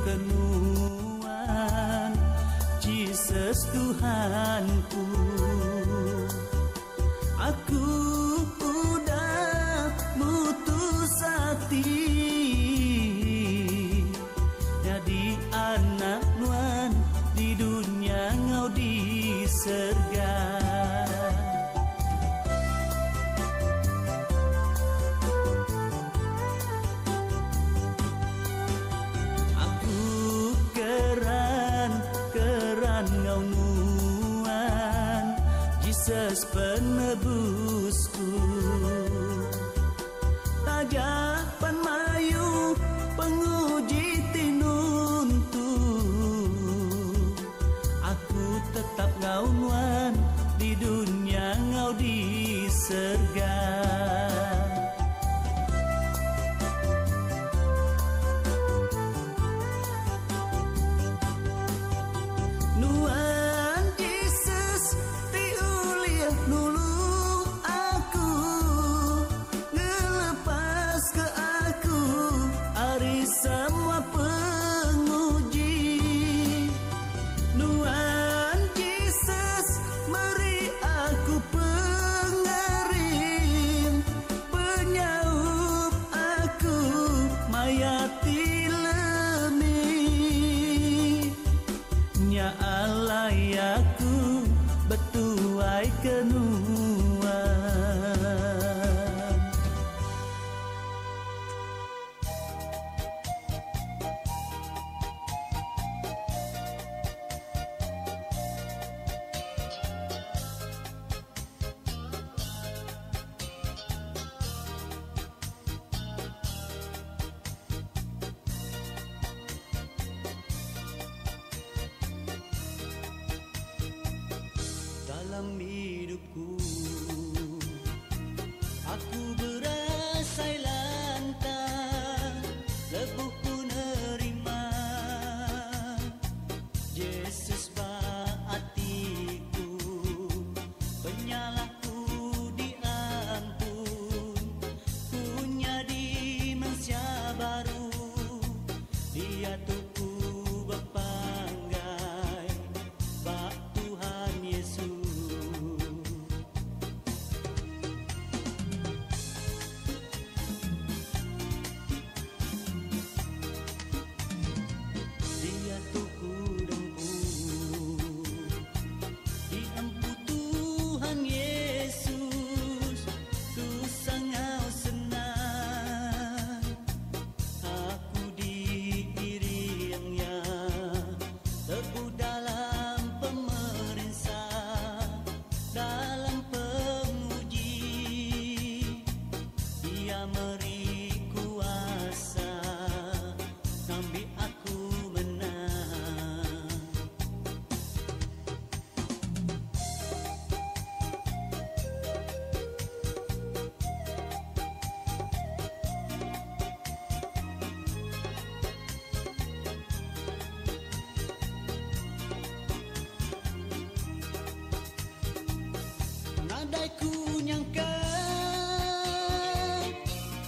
kenuan Jesus Tuhanku. Aku udah putus hati jadi anak nuan di dunia ngau di surga. Jesus penebusku, tajapan mayu penguji tinuntu. Aku tetap ngaunuan di dunia ngau di surga. Dalam hidupku aku berasai lantang, lebuh ku nerima Yesus baatiku, penyalahku diampun, punya dimensia baru, dia tuku bepanggai bak Tuhan Yesus. Nadaiku nyangka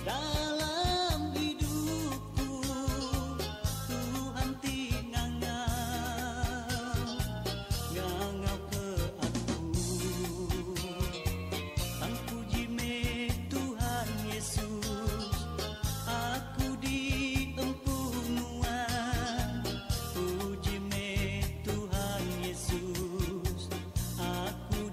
dalam hidupku Tuhan ngangau ke aku. Ang puji me Tuhan Yesus, aku diempunuan. Puji me Tuhan Yesus, aku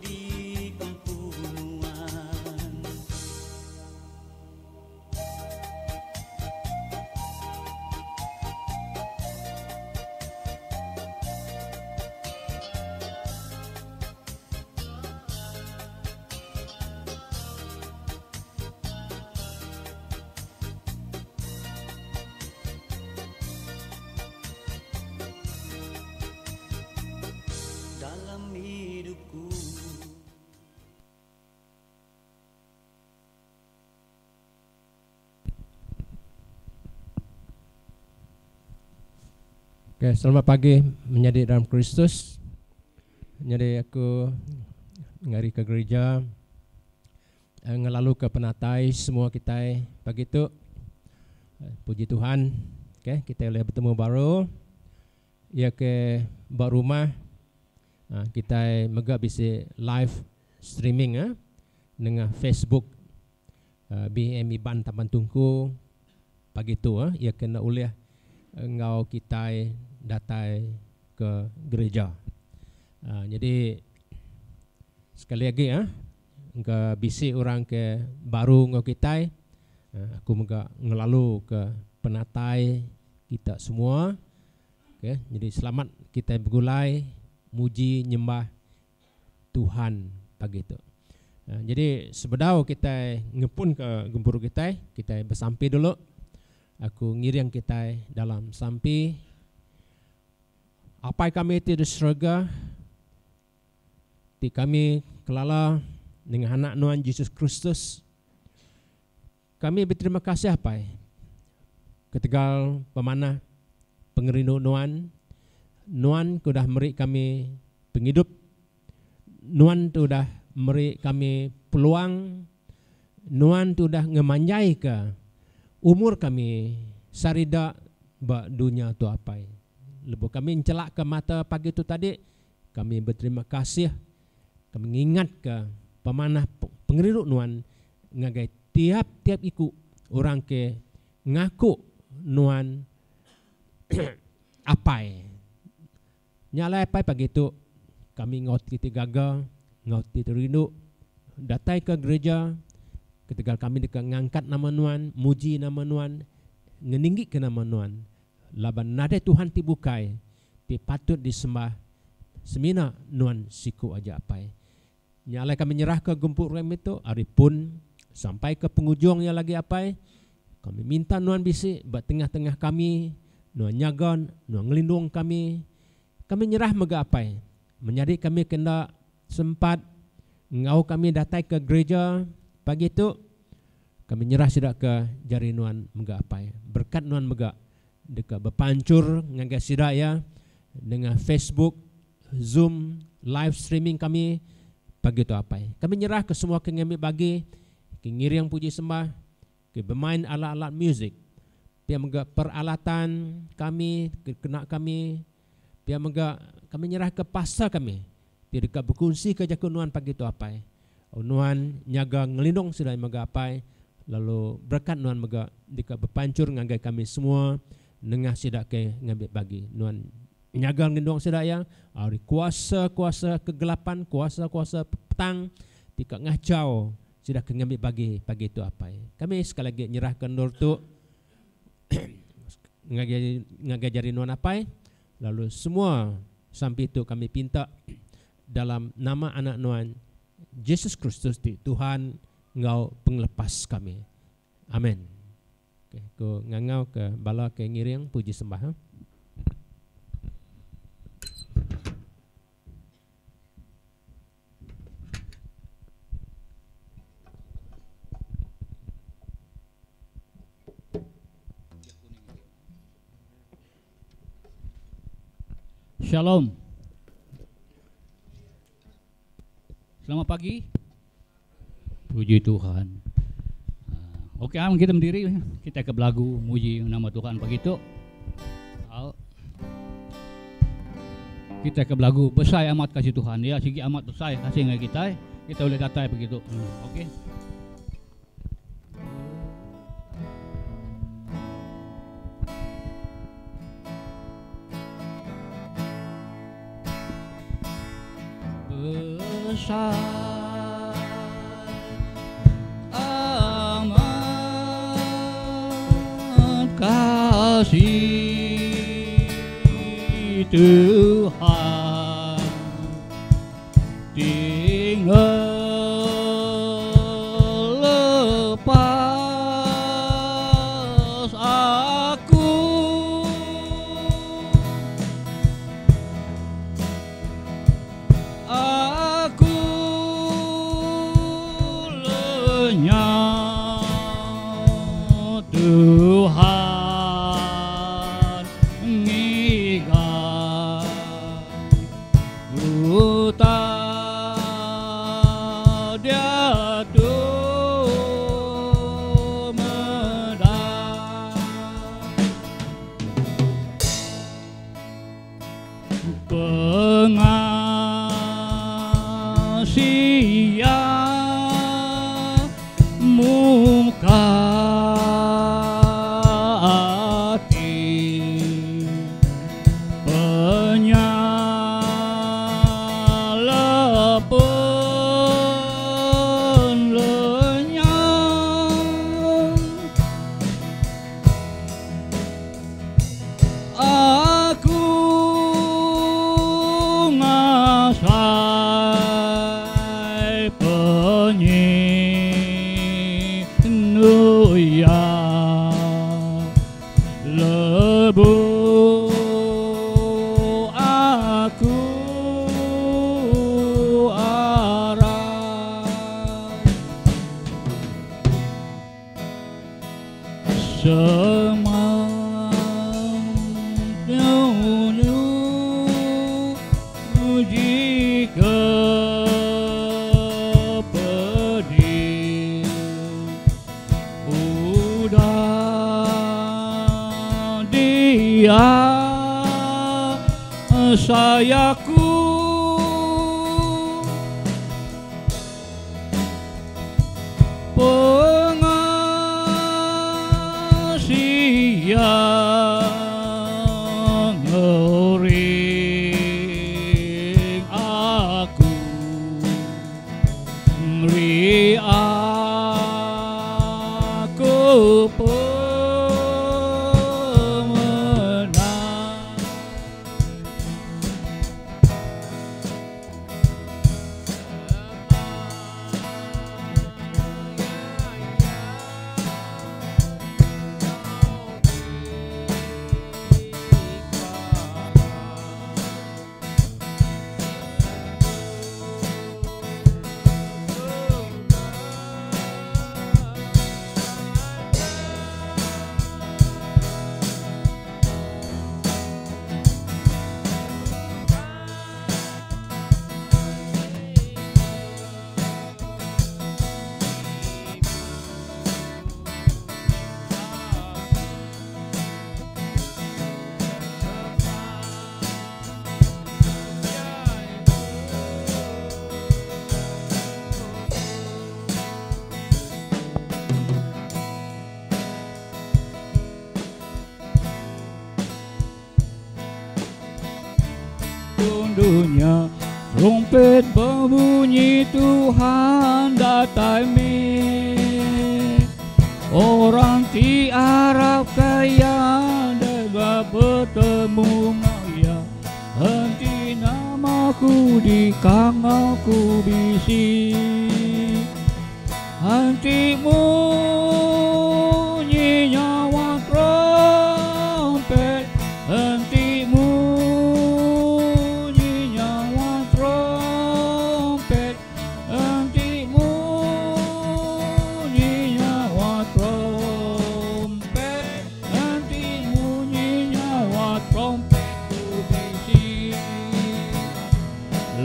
dalam hidupku. Oke, selamat pagi menjadi dalam Kristus. Jadi aku ngari ke gereja, ngelalu ke penatai semua kita pagi itu. Puji Tuhan, Okay, kita boleh bertemu baru. Ya ke buat rumah. Kita mega bisa live streaming dengan Facebook BMI Ban Taman Tungku pagi tu ia kena oleh engau kita datai ke gereja. Jadi sekali lagi engkau bisi orang ke baru engkau kita, aku mega ngelalu ke penatai kita semua. Okay, jadi selamat kita bergulai muji nyembah Tuhan pagi itu. Jadi sebedau kita ngepun ke gemburu kita bersampai dulu. Aku ngiring kita dalam sampai. Apa kami itu di surga, di kami kelala dengan anak Tuhan Yesus Kristus. Kami berterima kasih apa? Ketegal pemanah pengerindu Nuan sudah beri kami penghidup. Nuan sudah beri kami peluang. Nuan sudah ngemanjai ke umur kami sarida ba dunia tu apa. Lepas kami mencelak ke mata pagi tu tadi, kami berterima kasih. Kami ingat ke pemanah pengerindu Nuan ngagai tiap-tiap ikut orang ke ngaku Nuan apai nyalai apai pagi itu kami ngot kita gagal ngot kita rindu datai ke gereja ketika kami dekat ngangkat nama Nuan, muji nama Nuan, ngeninggi ke nama Nuan, laban nada Tuhan tibukai pi patut disembah semina Nuan siku aja apai nyalai kami nyerah ke gempur rem itu hari pun sampai ke penghujungnya lagi apai kami minta Nuan bisi buat tengah-tengah kami, Nuan nyagon, Nuan ngelindung kami. Kami nyerah mega apai. Menjadi kami kena sempat ngau kami datai ke gereja pagi itu. Kami nyerah sudah ke jari Nuan mega apai. Berkat Nuan mega dekat berpancur ngagai sidak ya dengan Facebook, Zoom, live streaming kami pagi itu apai. Kami nyerah ke semua kami bagi ngiring puji sembah bermain alat-alat muzik, pihak mega peralatan kami, kena kami, pihak mega kami nyerah ke pasar kami, pihak dekat berkongsi kerja ke Nuan pagi itu apa? Nuan nyaga ngelindung sudah mega apa? Lalu berkat Nuan mega dekat berpancur ngagai kami semua, nengah sidak ke ngambil bagi Nuan nyaga ngelindung sudah ya, hari kuasa kegelapan, kuasa petang, tidak ngacau. Sudah mengambil pagi itu apa? Kami sekali lagi nyerahkan nur tu ngajari Nuan apa? Lalu semua sampai itu kami pinta dalam nama anak Nuan Yesus Kristus Tuhan ngau penglepas kami. Amin. Okay, ko ngangau ke bala ke ngiring puji sembah. Shalom. Selamat pagi. Puji Tuhan. Oke, kita berdiri. Kita ke belagu muji nama Tuhan pagi itu. Kita ke belagu besar amat kasih Tuhan. Ya, segi amat besar kasih dengan kita. Kita boleh datai begitu. Oke. Besar amat kasih Tuhan tinggal lepas aku lenyap Tuhan ngikat buka hati penyala pun lenyap. Aku ngasai penyenuya lebu aku arah semangatnya uji kepedi udah dia sayaku pengasih yang ngering aku ngeri aku pemenang. Dunia trompet berbunyi Tuhan datang orang tiarap kaya dapat bertemu maya henti namaku di kangaku bisi henti bunyi nyawa trompet henti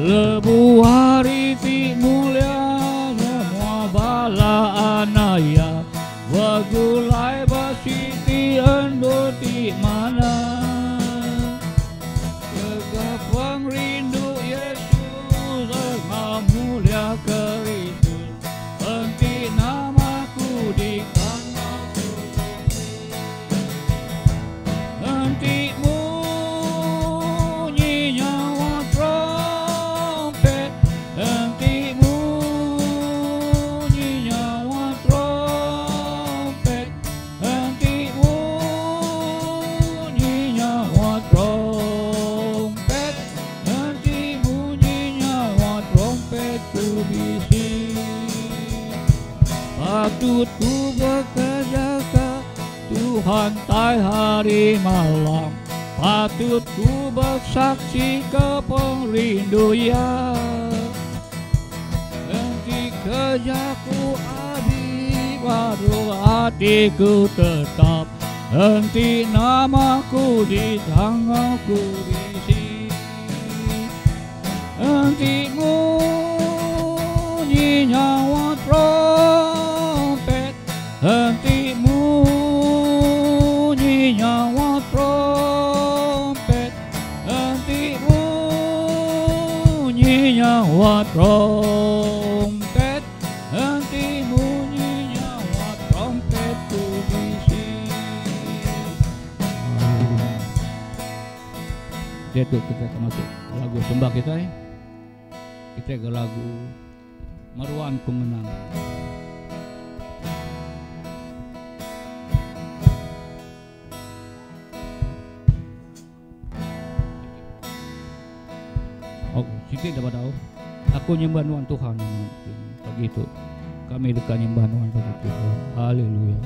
lebu hari ti mulianya muabala anaya wagulai basiti endo ti mana kegapang rindu Yesus engkau mulia Kristus henti namaku di kangaku henti bunyi nyawa trompet henti bunyi nyawa trompet henti bunyi nyawa trompet henti bunyi nyawa trompet ku bisi patut ku bekerja Tuhan tai hari malam patut ku bersaksi ke perinduan henti kerjaku abdi baru hatiku tetap henti namaku di tanganku bisi henti bunyi nyawa trompet henti bunyi nyawa trompet henti bunyi nyawa trompet henti bunyi nyawa trompet Itu kita masuk lagu sembah kita ya. Kita ke lagu Maruan Pengenang. Oke, Siti dapat tahu. Aku nyembah Tuhan Tuhan. Pagi itu kami dekat nyembah Tuhan pagi Tuhan. Haleluya.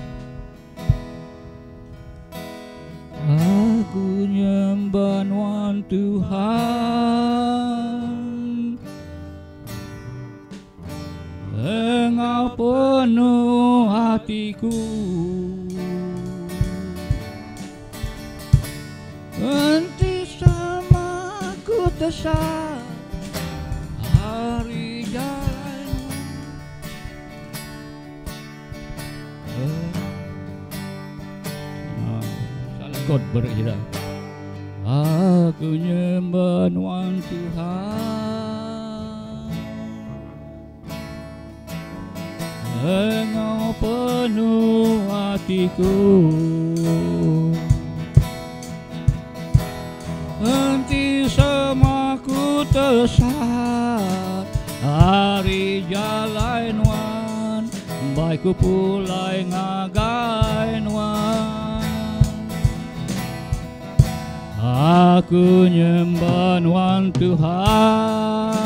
Aku nyembah Tuhan, Engkau penuh hatiku, henti sama aku tesah hari jalan. Salah berkira. Aku nyembah Tuhan, Engkau penuh hatiku, henti semaku tersat hari jalan wan, baikku pulai ngagain wan. Aku nyembah Tuhan,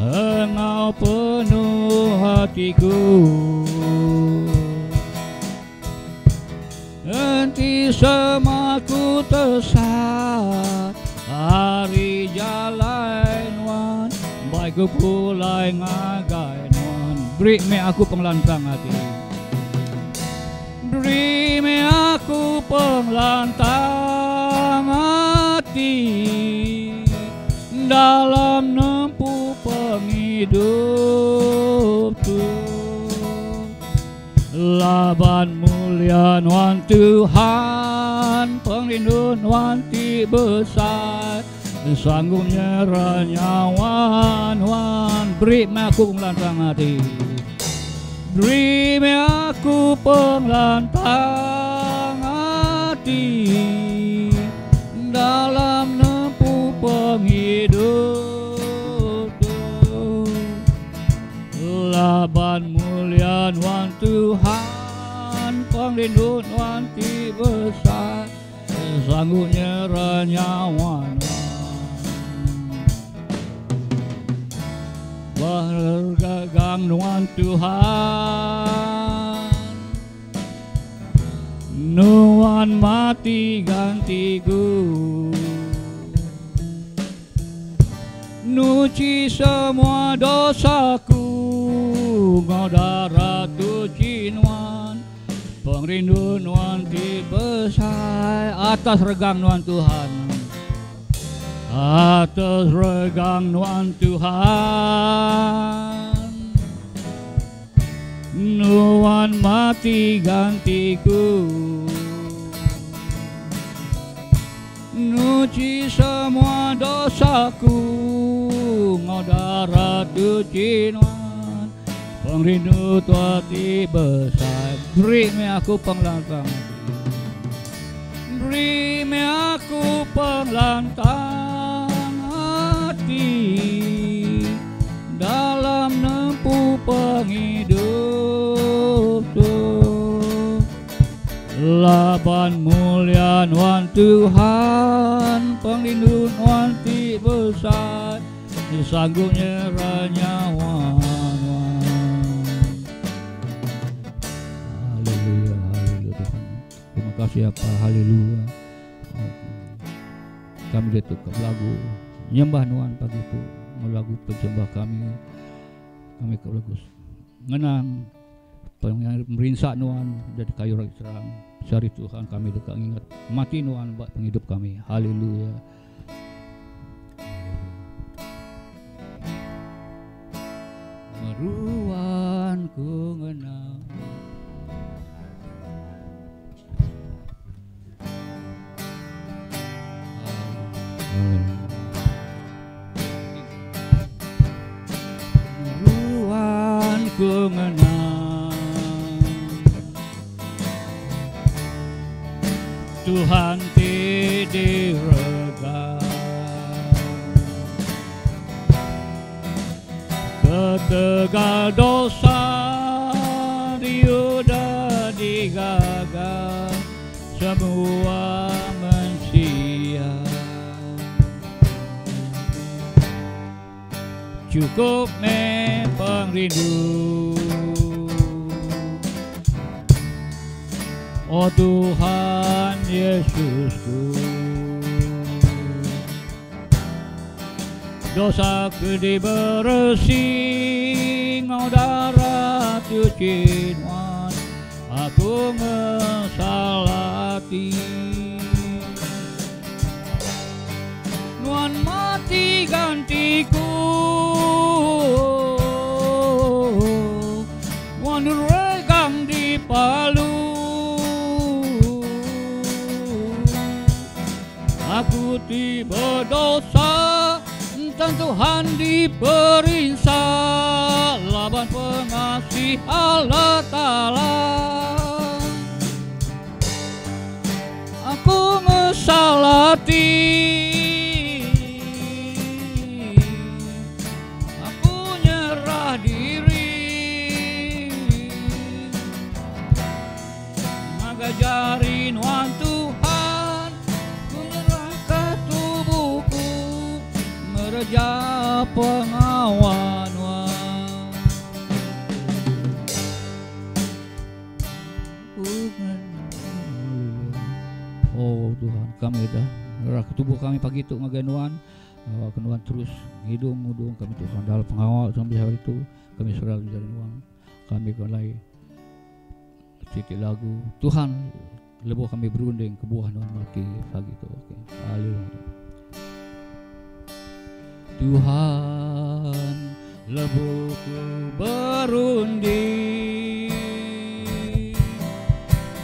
Engkau penuh hatiku, henti semaku tersat hari jalan wan, baikku pulai ngagain wan. Beri me aku penglantang hati, beri me aku penglantang hati, dalam nempuh penghidup-Ku. Laban mulia Tuhan Tuhan, penglindung wanti besar, sanggup nyerah nyawa Tuhan. Beri me aku penglantang hati, beri me aku penglantang hati, dalam nempuh penghidup-Ku. Laban mulia Tuhan Tuhan, penglindung wanti besar, sanggup nyerah nyawa. Bergagang Tuhan Tuhan, Tuhan mati gantiku, nuci semua dosaku, Ngau darah tuci Tuhan, pengrindu Tuhan besar. Atas regang Tuhan Tuhan, atas regang Tuhan Tuhan, Tuhan mati gantiku, nuci semua dosaku, Ngau darah tuci Tuhan, pengrindu Tuhan besar. Beri me aku penglantang, beri me aku penglantang hati, dalam nempuh penghidup-Ku. Laban mulia Tuhan Tuhan, penglindung wanti besar, sanggup nyerah nyawa. Haleluya, haleluya Tuhan. Terima kasih apa, haleluya. Kami ditukar lagu nyembah Tuhan pagi itu, lagu penyembah kami ke lagu ngenang merinsak Tuhan dari kayu rak serang. Cari Tuhan kami dekat ingat mati Tuhan buat penghidup kami. Haleluya. Maruan ku ngenang, maruan ku ngenang, Tuhan tegal dosa diudah digagal semua manusia. Cukup memang rindu, oh Tuhan Yesusku. Dosaku dibersih, Engkau darah cuci Tuhan, aku ngesalati. Tuhan mati gantiku, Tuhan regang di palu. Aku tiba dosa, dan Tuhan diperiksa, laban pengasih Allah Ta'ala. Aku ngesalati, aku nyerah diri, ngajarin Tuhan Tuhan, ku menyerahkan tubuhku, mereja pengawan. Oh Tuhan, kami dah merah tubuh kami pagi itu ngaganuan, kenuan terus hidung kami Tuhan dalam pengawal sampai hari itu kami serah dari Tuhan. Kami mulai titik lagu Tuhan lebih kami berunding ke buah Tuhan mati pagi itu. Oke, haleluya. Tuhan lebih ku berunding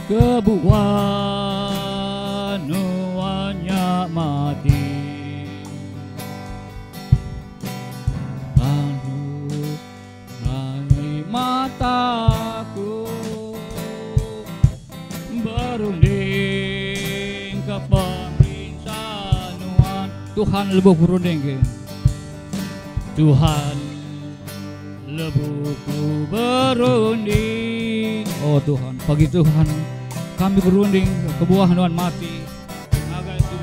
ke buah nuannya mati. Lalu raih mataku berunding ke pemeriksaan Tuhan lebih berunding ke Tuhan lebih ku berunding. Oh Tuhan, pagi Tuhan kami berunding ke buah Tuhan mati. Agar itu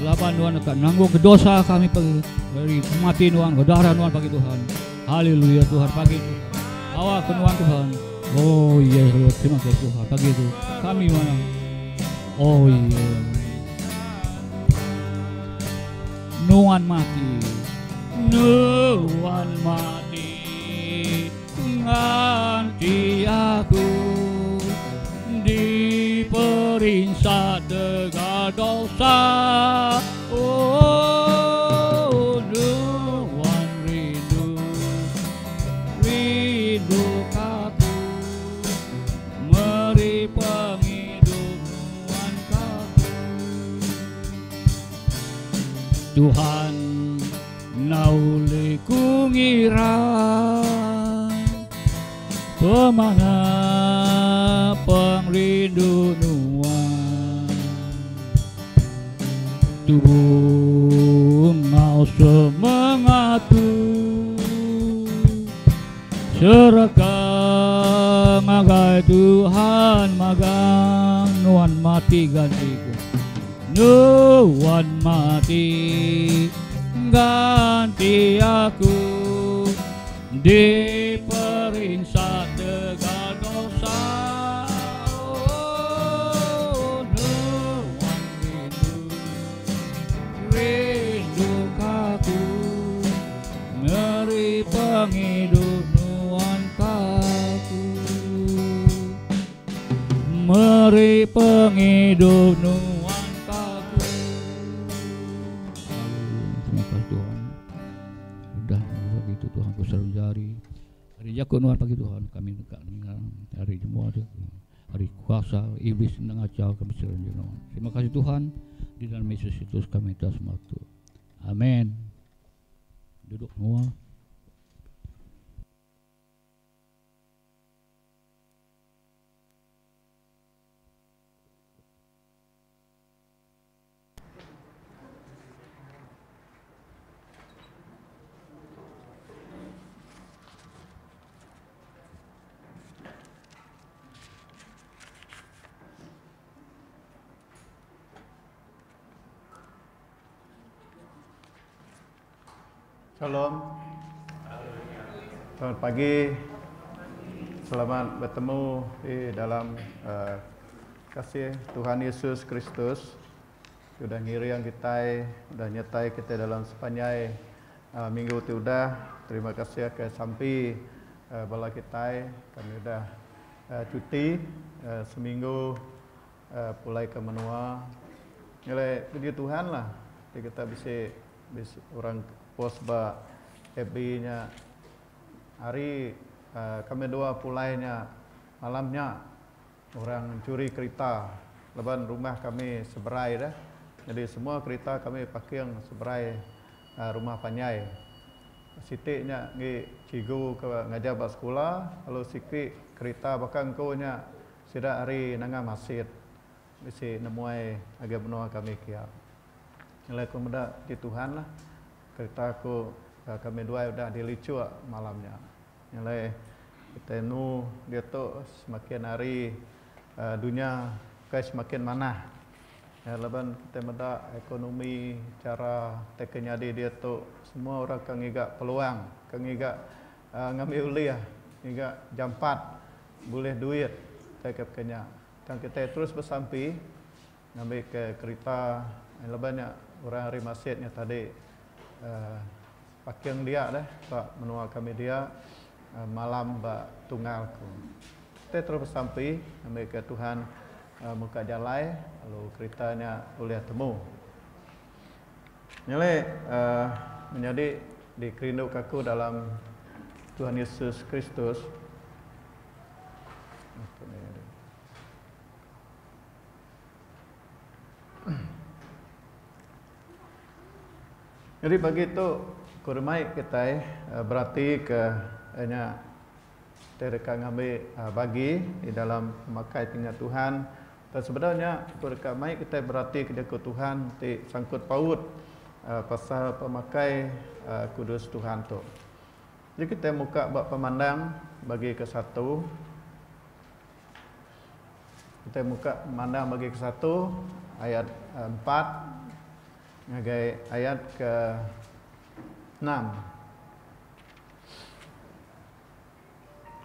laban Tuhan akan nanggung ke dosa kami pagi dari mati Tuhan ke darah Tuhan pagi Tuhan. Haleluya Tuhan pagi itu. Awak Tuhan. Oh iya Lord, terima kasih Tuhan pagi itu. Kami mana? Oh iya. Tuhan mati. Tuhan mati ganti aku, diperiksa tegal dosa. Oh Tuhan rindu aku, meri penghidup Tuhan kaku. Tuhan nauli ku ngira pemana pengrindu Tuhan, tubuh mau semangatku serahkan magai Tuhan magang Tuhan mati gantiku. Tuhan mati ganti aku, diperiksa tegal dosa. Oh Tuhan rindu aku, meri penghidup Tuhan kaku, meri penghidup Tuhan. Tuhan ku selalu jari hari jago Tuhan pagi Tuhan kami hari semua hari kuasa iblis sedang acau kami selalu Tuhan. Terima kasih Tuhan di dalam Yesus itu kami atas waktu. Amin. Duduk semua. Shalom. Selamat pagi. Selamat bertemu di dalam kasih Tuhan Yesus Kristus. Sudah ngiri yang kita, sudah nyertai kita dalam sepanjang minggu itu sudah. Terima kasih ke sampai bala kita. Kami sudah cuti seminggu pulai ke menua. Nilai puji Tuhan lah. Jadi kita bisa orang pos ba FB-nya hari kami dua pulainya malamnya orang curi kereta leban rumah kami seberai dah. Jadi semua kereta kami pakai yang seberai rumah Panyai. Sitiknya ngi cigu ke ngajar bak sekolah, lalu sikit kereta bakang ko nya sida hari nanga masjid. Bisi nemuai agak benua kami kia. Nilai ku muda di Tuhan lah. Kereta ku kami dua udah dilicu malamnya. Nilai kita nu dia tu semakin hari dunia kai semakin mana. Ya, leban kita muda ekonomi cara tekenya dia tu semua orang kan ngigak peluang, kan ngigak ngambil uliah, ngigak jampat, boleh duit tekep kenya. Dan kita terus bersampi ngambil ke kereta lebannya orang hari masjidnya tadi pakai dia dah pak menua kami dia malam bak tunggalku. Kita terus bersampi ngambil ke Tuhan muka jalai lalu keretanya boleh temu. Nyale menjadi dikerindu kaku dalam Tuhan Yesus Kristus. Jadi begitu kurmai kita berarti ke hanya terdekat ngambil bagi di dalam memakai tinggal Tuhan. Dan sebenarnya kurmai kita berarti ke Tuhan di sangkut paut pasal pemakai kudus Tuhan tu. Jadi kita muka buat pemandang bagi ke satu. Kita muka pemandang bagi ke satu ayat 4 ngagai ayat ke 6.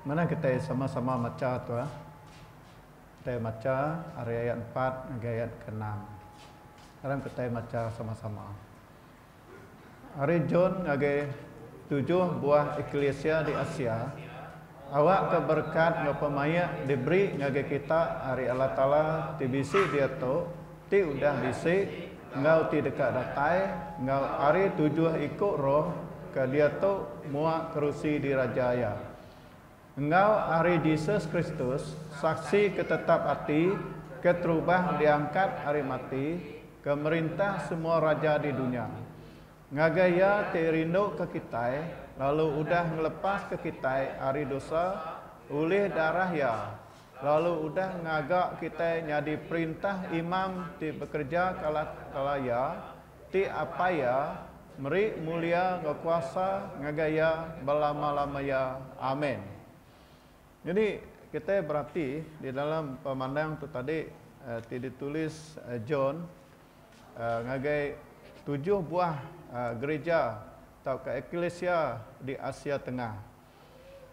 Mana kita sama-sama baca tu Kita baca hari ayat 4 ngagai ayat ke 6. Sekarang kita baca sama-sama. Hari John ngagai 7 buah eklesia di Asia. Awak keberkat ngapamaya diberi ngagai kita hari Allah Taala tibisi dia tu ti udah bisi engkau ti dekat datai, engkau hari 7 ikut roh ke dia tu muak kerusi di rajaya. Engkau hari Yesus Kristus saksi ketetap hati, keterubah diangkat hari mati, ke merintah semua raja di dunia. Ngagaya ti rindu ke kita, lalu udah ngelepas ke kita hari dosa oleh darah ya. Lalu udah ngagak kita nyadi perintah imam ti bekerja kalaya ti apa ya meri mulia ngekuasa ngagaya belama-lama ya. Amin. Jadi kita berarti di dalam pemandang tu tadi ti ditulis John ngagai 7 buah gereja atau ke eklesia di Asia Tengah.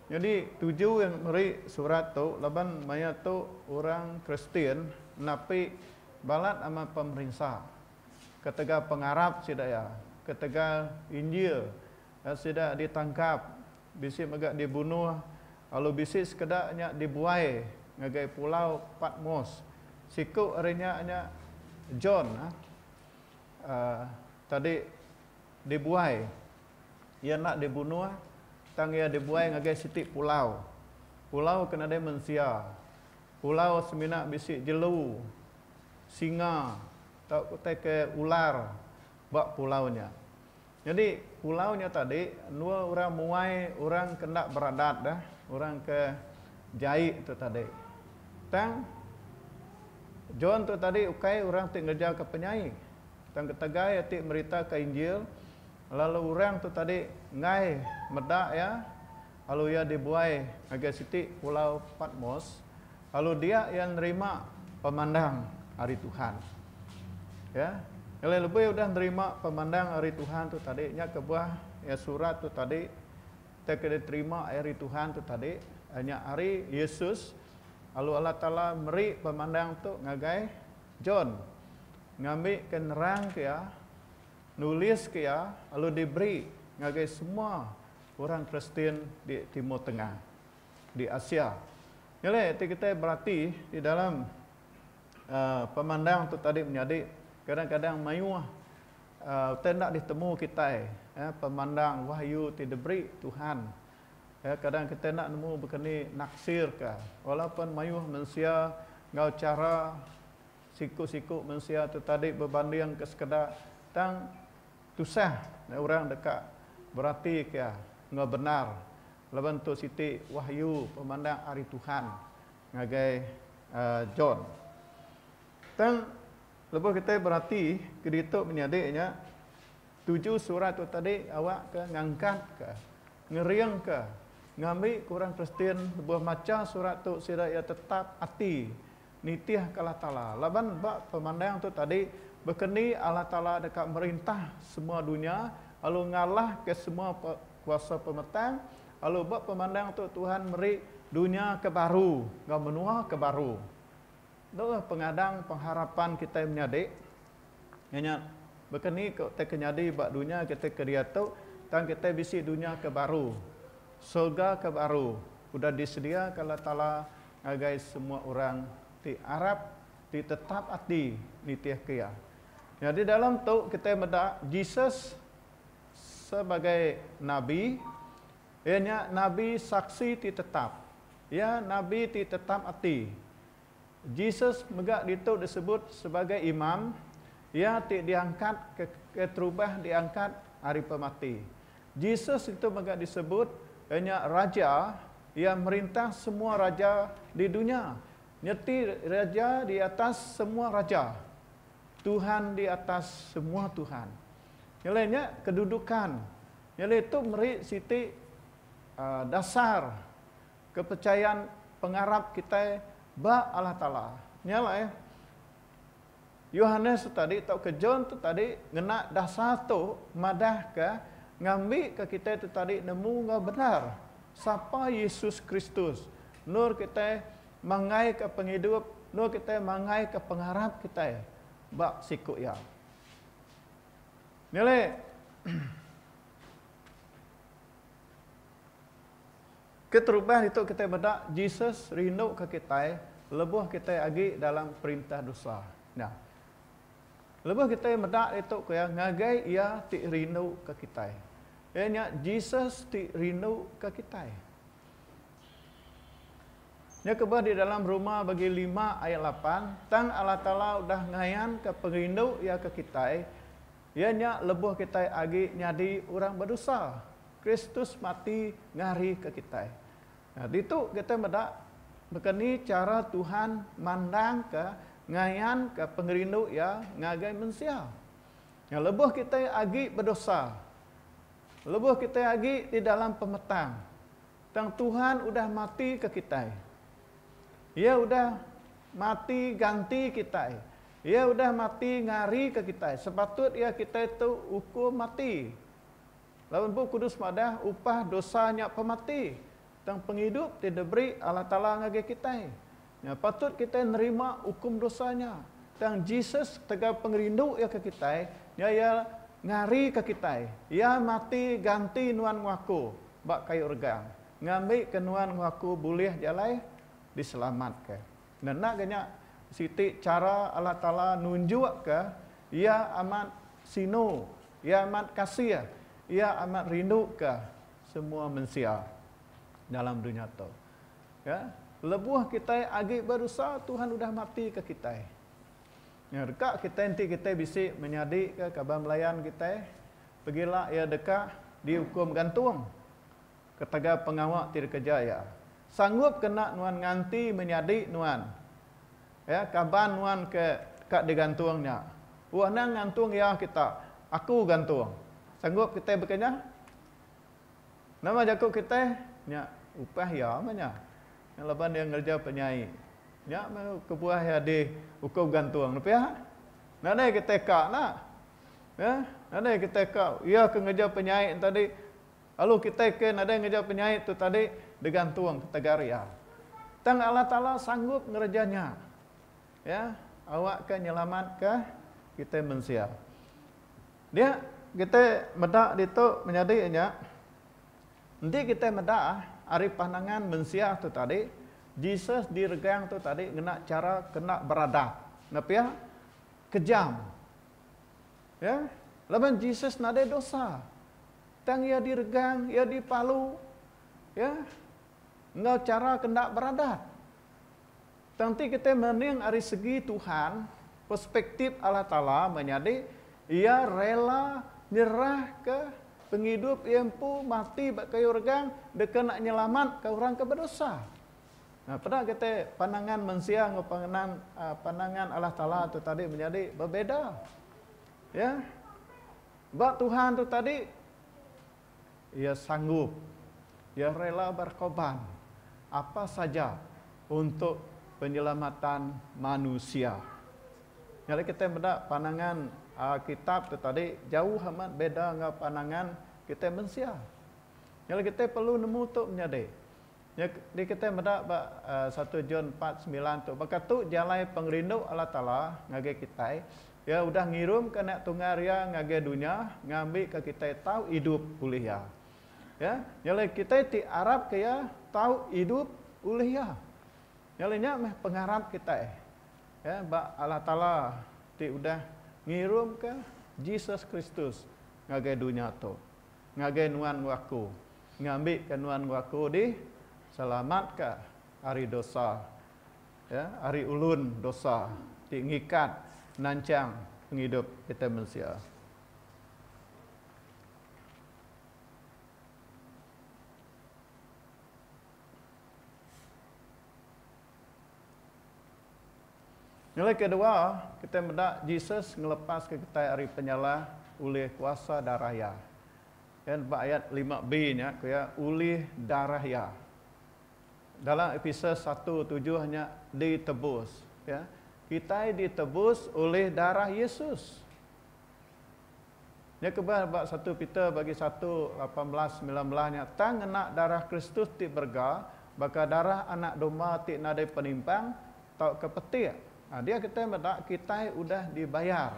Jadi 7 yang beri surat tu laban maya tu orang Kristen napi balat ama pemerintah. Ketika pengarap sidaya, ketika Injil sida ditangkap, bisi megak dibunuh, lalu bisi sekedaknya dibuai ngagai pulau Patmos. Siku arinya John tadi dibuai. Ia nak dibunuh tang ia dibuai ngagai sitik pulau. Pulau kena ada mensia. Pulau semina bisi jelu, singa, tak kutai ke ular bak pulaunya. Jadi pulaunya tadi dua orang muai, orang kendak beradat dah, orang ke jahit tu tadi. Tang John tu tadi ukai orang ti ngerja ke penyai. Tang ketegai ti merita ke Injil. Lalu orang tu tadi ngai medak ya. Lalu ia dibuai agak sitik pulau Patmos. Lalu dia yang nerima pemandang hari Tuhan. Ya. Kalau lebih udah nerima pemandang hari Tuhan tu tadi nya ke buah ya surat tu tadi kita kena terima hari Tuhan tu tadi hanya hari Yesus lalu Allah Taala beri pemandang tu ngagai John ngambil ke nerang ke ya nulis ke ya lalu diberi ngagai semua orang Kristen di Timur Tengah di Asia. Jadi kita berarti di dalam pemandang tu tadi menjadi kadang-kadang mayuah tidak ditemu kita pemandang wahyu tidak beri Tuhan. Kadang kita nak nemu berkeni naksir ke walaupun mayuh manusia ngau cara siku-siku manusia tu tadi berbanding ke sekedar tang tusah orang dekat berarti ke ngau benar lawan tu siti wahyu pemandang hari Tuhan ngagai John. Tang lepas kita berarti kedituk menyadiknya 7 surat tu tadi awak ke ngangkat ke ngeriang ke ngambil kurang Kristen sebuah macam surat tu sira ia tetap hati nitiah ke Allah Taala. Laban bak pemandang tu tadi berkeni Allah Taala dekat merintah semua dunia lalu ngalah ke semua kuasa pemetang lalu bak pemandang tu Tuhan beri dunia ke baru ngau menua ke baru. Itulah pengadang pengharapan kita menyadik hanya berkeni kita kenyadi bak dunia kita keriatu dan kita bisi dunia ke baru. Surga ke baru sudah disedia kalau Taala agai semua orang di Arab di tetap hati nitiah kia. Jadi dalam tu kita mendak Jesus sebagai nabi, ianya nabi saksi ti tetap. Ya nabi ti tetap hati. Jesus megak itu disebut sebagai imam, ia ti diangkat ke terubah diangkat hari pemati. Jesus itu megak disebut hanya raja yang merintah semua raja di dunia. Nyeti raja di atas semua raja. Tuhan di atas semua Tuhan. Yang lainnya kedudukan. Yang lain itu meri siti dasar kepercayaan pengarap kita ba Allah Taala. Nyala Yohanes tadi atau ke John tu tadi ngena dasar tu madah ke ngambil ke kita itu tadi nemu ngau benar siapa Yesus Kristus nur kita mangai ke penghidup nur kita mangai ke pengharap kita bak siku ya nilai keterubah itu kita bedak Jesus rindu ke kita lebuh kita agi dalam perintah dosa nah lebuh kita bedak itu kaya ngagai ia ti rindu ke kita. Ianya Jesus ti rindu ke kita. Nya kebah di dalam Roma bagi 5 ayat 8, tang Allah Taala udah ngayan ke perindu ya ke kita. Ianya lebuh kita agi nyadi orang berdosa. Kristus mati ngari ke kita. Nah, itu kita mendak bekeni cara Tuhan mandang ke ngayan ke pengerindu ya ngagai manusia. Yang lebuh kita agi berdosa. Lebuh kita lagi di dalam pemetang. Tang Tuhan udah mati ke kita. Ia udah mati ganti kita. Ia udah mati ngari ke kita. Sepatut ia kita itu hukum mati. Lawan bu kudus madah upah dosanya pemati. Tang penghidup tidak beri Allah Taala ngage kita. Ya patut kita nerima hukum dosanya. Tang Jesus tegak pengerindu ia ke kita. Ya ngari ke kita. Ia mati ganti nuan waku bak kayu regang. Ngambil ke nuan waku boleh jalai diselamatkan. Dan nak ganya siti cara Allah Taala nunjuk ke ia amat sino, ia amat kasih, ia amat rindu ke semua manusia dalam dunia tu. Ya, lebuh kita agi berusaha Tuhan udah mati ke kita. Ya, dekat kita nanti kita bisa menyadi ke kabar melayan kita. Pergilah ia dekat dihukum gantung. Ketaga pengawak tidak kejaya. Sanggup kena nuan nganti menyadi nuan. Ya, kaban nuan ke digantungnya. Wah nang gantung ya kita. Aku gantung. Sanggup kita berkenya? Nama jakuk kita? Ya, upah ya mana? Yang lepas dia ngerja penyai. Ya, kebuah ya di hukum gantung. Lepas ya, nada kita kak nak. Ya, nada kita kak. Ya, kengeja penyai tadi Lalu kita ada yang ngejar penyair tu tadi digantung kategori. Tang Allah Taala sanggup ngerjanya. Ya, awak ke nyelamat ke kita manusia. Dia kita medak itu menjadinya. Nanti kita medak ari pandangan manusia tu tadi, Jesus diregang tu tadi kena beradab. Napa ya? Kejam. Ya, laban Jesus nade dosa. Tang ia diregang, ia dipalu. Ya. Ngau cara kena beradab. Nanti kita mening dari segi Tuhan, perspektif Allah Ta'ala menjadi ia rela nyerah ke penghidup yang pu mati bak kayu regang dekat nak nyelamat ke orang ke berdosa. Nah, pada kita pandangan manusia dengan pandangan Allah Ta'ala itu tadi menjadi berbeda. Ya. Bak Tuhan itu tadi ia sanggup, ia rela berkorban apa saja untuk penyelamatan manusia. Jadi kita beda pandangan kitab itu tadi jauh amat beda dengan pandangan kita manusia. Jadi kita perlu nemu tu menjadi. Jadi kita beda 1 John 4:9 tu. Maka tu jalai pengrindu Allah Taala ngage kita. Ya udah ngirum ke nak tunggal ria ngage dunia ngambil ke kita tahu hidup pulih ya. Ya, jadi kita ti Arab ke ya tahu hidup pulih ya. Nyalinya meh pengharap kita. Ya, ba Allah Taala ti udah ngirum ke Jesus Kristus ngage dunia tu. Ngage nuan waku. Ngambil ke nuan waku di selamat ke hari dosa. Ya, hari ulun dosa ti ngikat nancang penghidup kita manusia. Nilai kedua, kita mendak Jesus ngelepas ke kita hari penyala oleh kuasa darah ya. Dan ayat 5b nya kaya oleh darah ya. Dalam Efesus 1:7 hanya ditebus ya. Kita ditebus oleh darah Yesus. Ya kebar 1 Peter bagi 1:18-19 nya tang nak darah Kristus ti berga, baka darah anak domba ti nadai penimpang tau kepetik. Dia kita mendak kita udah dibayar.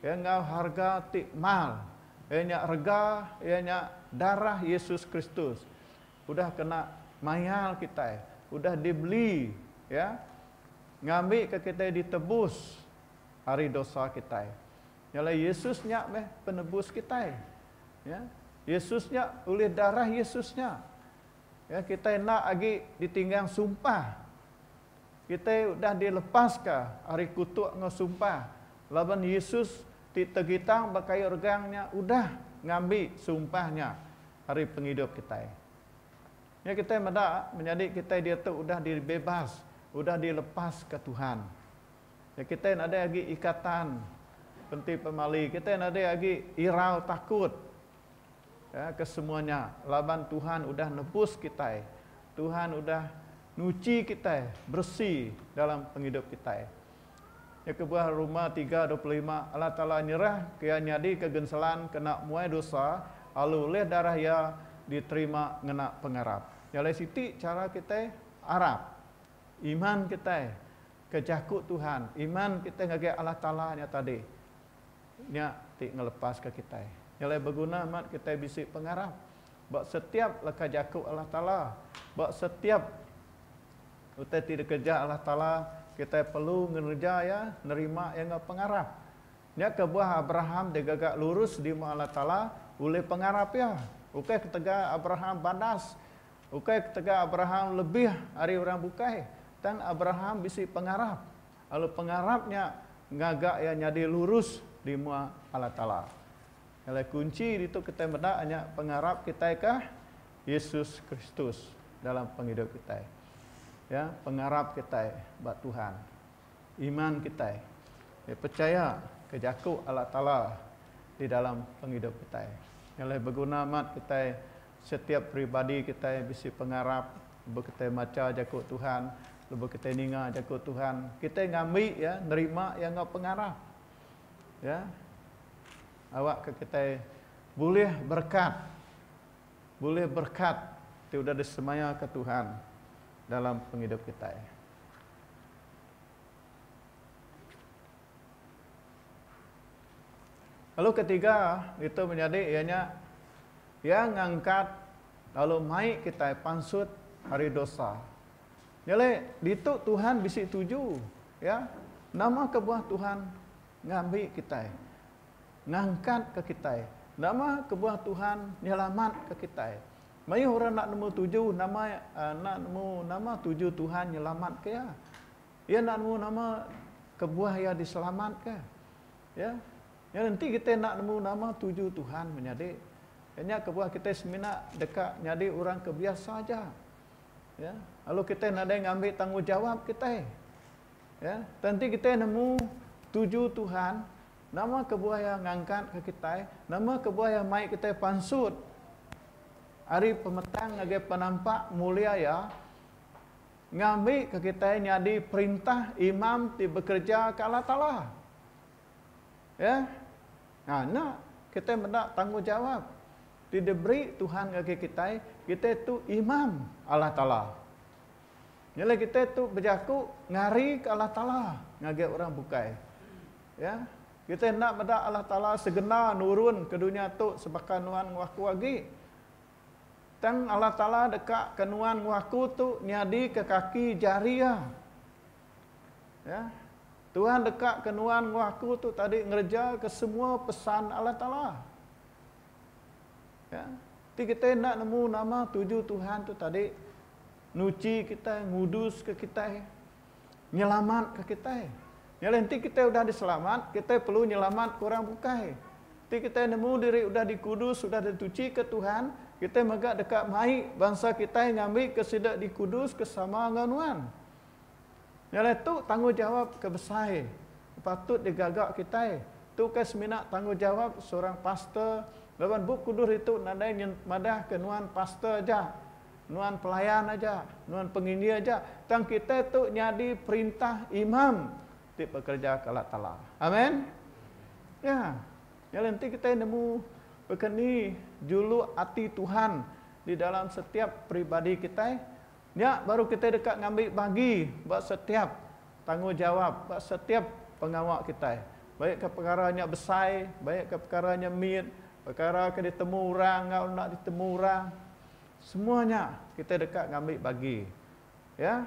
Ya ngau harga ti mal. Ya harga ya darah Yesus Kristus. Udah kena mayal kita. Udah dibeli ya. Ngambil ke kita ditebus hari dosa kita. Yalah Yesusnya penebus kita. Ya. Yesusnya oleh darah Yesusnya. Ya kita nak lagi ditinggal sumpah. Kita dah dilepas ke hari kutuk ngasumpah. Laban Yesus tegitang bakai organgnya udah ngambil sumpahnya hari penghidup kita. Ya kita menjadi kita dia tu udah dibebas, udah dilepas ke Tuhan. Ya kita ada lagi ikatan penting pemali, kita ada lagi irau takut. Ya ke semuanya. Laban Tuhan udah nebus kita. Tuhan udah nuci kita, bersih dalam penghidup kita. Ya kebuah Roma 3:25 Allah Taala nyerah kaya nyadi kegenselan kena muai dosa, lalu oleh darah ya diterima ngena pengarap. Ya le siti cara kita Arab. Iman kita kejakut Tuhan, iman kita ngage Allah Taala nya tadi. Nya ti ngelepas ke kita. Ya le berguna mat kita bisi pengarap. Bak setiap leka jakut Allah Taala, bak setiap kita tidak kerja Allah Ta'ala, kita perlu ngerja ya, nerima yang pengarap. Ya kebuah Abraham digagak lurus di Allah Ta'ala, oleh pengarap ya. Ukai ketega Abraham bandas. Ukai ketega Abraham lebih hari orang bukai. Dan Abraham bisi pengarap. Lalu pengarapnya ngagak ya nyadi lurus di Allah Ta'ala. Kalau kunci itu kita mendak hanya pengarap kita ke Yesus Kristus dalam penghidup kita. Ya, pengarap kita buat Tuhan. Iman kita. Ya, percaya kejakut Allah Ta'ala di dalam penghidup kita. Yang lebih berguna mat kita setiap pribadi kita bisa pengarap, kita maca jakut Tuhan, lebih kita ninga jakut Tuhan. Kita ngambil ya, nerima yang ngau pengarap. Ya. Awak ke kita boleh berkat. boleh berkat tu sudah disemaya ke Tuhan dalam penghidup kita. Lalu ketiga itu menjadi ianya yang ngangkat lalu mai kita pansut hari dosa. Jadi itu Tuhan bisi tuju ya. Nama kebuah Tuhan ngambil kita. Ngangkat ke kita. Nama kebuah Tuhan nyelamat ke kita. Mai orang nak nemu tuju nama nak nemu nama tuju Tuhan nyelamat ke ya. Ya nak nemu nama kebuah ya diselamat ke. Ya. Ya nanti kita nak nemu nama tuju Tuhan menjadi hanya kebuah kita semina dekat jadi orang kebiasa aja. Ya. Lalu kita nak ada ngambil tanggungjawab kita. Ya, nanti kita nemu tuju Tuhan, nama kebuah yang ngangkat ke kita, nama kebuah yang mai kita pansut. Hari pemetang ngage penampak mulia ya. Ngambil ke kita nyadi perintah imam di bekerja ke Allah Ta'ala. Ya. Nah, kita mendak tanggungjawab. Diberi Tuhan ke kita itu imam Allah Ta'ala. Jadi kita tu berjaku ngari ke Allah Ta'ala, ngage orang bukai. Ya. Kita nak mendak Allah Ta'ala segena nurun ke dunia tu sebakan nuan waku lagi. Tang Allah Ta'ala dekat ke nuan waku tu nyadi ke kaki jari ya. Ya. Tuhan dekat ke nuan waku tu tadi ngerja ke semua pesan Allah Ta'ala. Ya. Kita nak nemu nama tuju Tuhan tu tadi nuci kita, ngudus ke kita, nyelamat ke kita. Ya nanti kita sudah diselamat, kita perlu nyelamat ke orang bukai. Nanti kita nemu diri sudah dikudus, sudah dituci ke Tuhan, kita megak dekat mai bangsa kita ngambil kesedak dikudus ke sama nganuan. Ya itu tanggungjawab kebesar. Patut digagak kita. Tu ke seminak tanggungjawab seorang pastor. Lawan buk kudus itu nadai madah ke nuan pastor aja. Nuan pelayan aja, nuan pengini aja. Tang kita tu nyadi perintah imam di pekerja ke Allah Ta'ala. Amin. Ya. Ya nanti kita nemu begini julu hati Tuhan di dalam setiap pribadi kita. Ya baru kita dekat ngambil bagi buat setiap tanggungjawab, buat setiap pengawal kita. Baik ke perkaranya besar, baik ke perkaranya mit, perkara ke ditemu orang, ngau nak ditemu orang. Semuanya kita dekat ngambil bagi. Ya.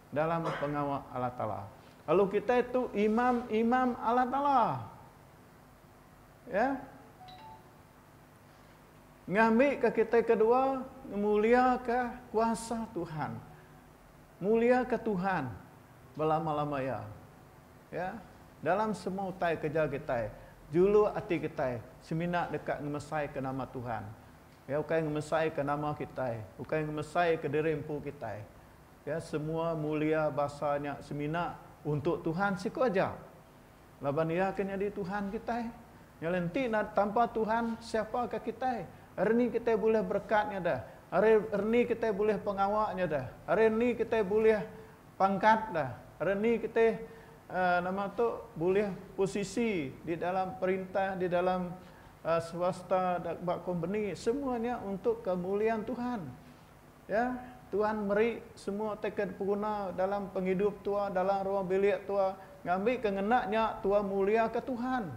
Dalam pengawal Allah Ta'ala. Lalu kita itu imam-imam Allah Ta'ala. Ya. Ngambil ke kita kedua, mulia ke kuasa Tuhan. Mulia ke Tuhan. Berlama-lama ya. Ya. Dalam semua utai kerja kita. Julu hati kita. Seminak dekat ngemesai ke nama Tuhan. Ya, bukan ngemesai ke nama kita, bukan ngemesai ke diri empu kita. Ya, semua mulia bahasanya semina untuk Tuhan siku aja. Laban ia akan jadi Tuhan kita. Ya nanti tanpa Tuhan siapa ke kita? Hari ini kita boleh berkatnya dah. Hari ini kita boleh pengawalnya dah. Hari ini kita boleh pangkat dah. Hari ini kita nama tu boleh posisi di dalam perintah, di dalam swasta dan company, semuanya untuk kemuliaan Tuhan. Ya, Tuhan beri semua tekad pengguna dalam penghidup tua, dalam ruang bilik tua, ngambil kengenaknya tua mulia ke Tuhan.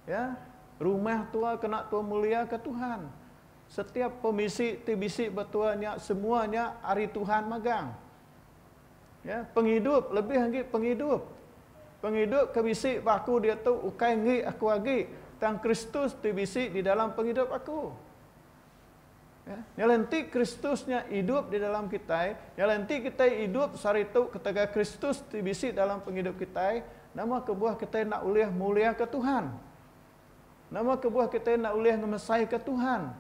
Ya, rumah tua kena tua mulia ke Tuhan. Setiap pemisi tibisi betuanya semuanya hari Tuhan magang. Ya, penghidup lebih lagi penghidup. Penghidup kebisi baku dia tu ukai ngi aku lagi. Tang Kristus tibisi di dalam penghidup aku. Ya nanti Kristusnya hidup di dalam kita. Ya nanti kita hidup sari itu ketika Kristus tibisi dalam penghidup kita. Nama kebuah kita nak uliah mulia ke Tuhan. Nama kebuah kita nak uliah ngemesai ke Tuhan.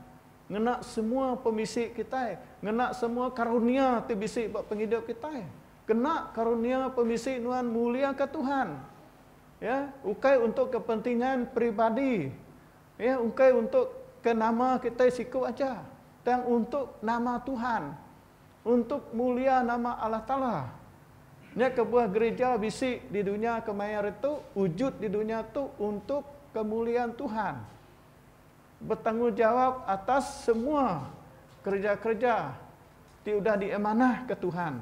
Ngenak semua pemisi kita. Ngenak semua karunia tibisi buat penghidup kita. Kena karunia pemisi nuan mulia ke Tuhan. Ya, ukai untuk kepentingan pribadi. Ya, ukai untuk ke nama kita siku aja. Dan untuk nama Tuhan. Untuk mulia nama Allah Ta'ala. Ya, kebuah gereja bisi di dunia kemayar itu, wujud di dunia itu untuk kemuliaan Tuhan. bertanggungjawab atas semua kerja-kerja ti udah diamanah ke Tuhan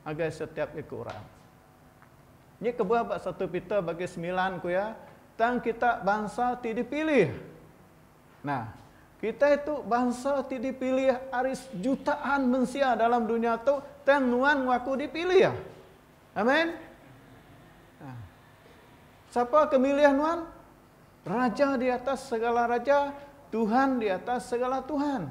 agar setiap ikut orang. Ini kebuah bab 1 Peter bagi 9 ku ya, tang kita bangsa ti dipilih. Nah, kita itu bangsa ti dipilih aris jutaan manusia dalam dunia tu tang nuan waku dipilih ya. Amin. Nah, siapa kemilihan nuan? Raja di atas segala raja, Tuhan di atas segala Tuhan.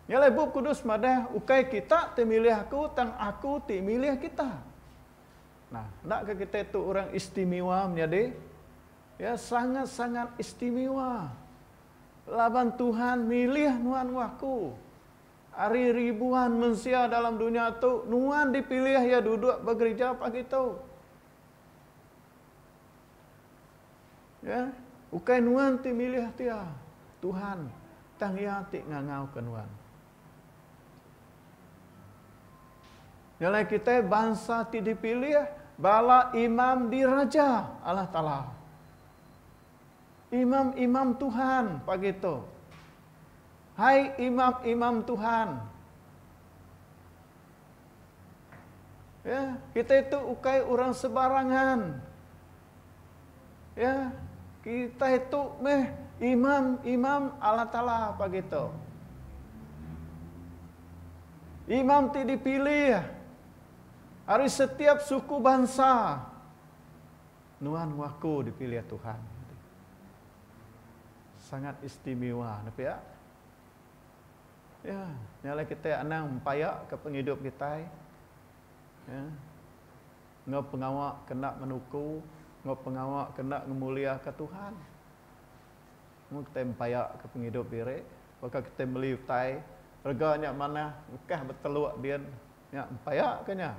Ya lebu kudus madah ukai kita ti milih aku, tang aku ti milih kita. Nah, nakkah kita itu orang istimewa menjadi? Ya, sangat-sangat istimewa. Laban Tuhan milih nuan waku. Hari ribuan manusia dalam dunia tu nuan dipilih ya duduk bekerja pagi tu. Ya, ukai nuan ti milih dia Tuhan, tang ia ti ngangau ke nuan. Nyalai kita bangsa ti dipilih bala imam diraja Allah Ta'ala. Imam-imam Tuhan pagi itu. Hai imam-imam Tuhan. Ya, kita itu ukai orang sebarangan. Ya, kita itu imam-imam Allah Ta'ala pagi itu. Imam ti dipilih. Hari setiap suku bangsa. Nuan waku dipilih Tuhan. Sangat istimewa, tapi ya. Ya, nyala kita anang payak ke penghidup kita. Ya. Ngau pengawak kena menuku, ngau pengawak kena ngemulia ke Tuhan. Ngau kita payak ke penghidup diri, maka kita meliutai reganya mana, ukah beteluk dia nya payak kenya.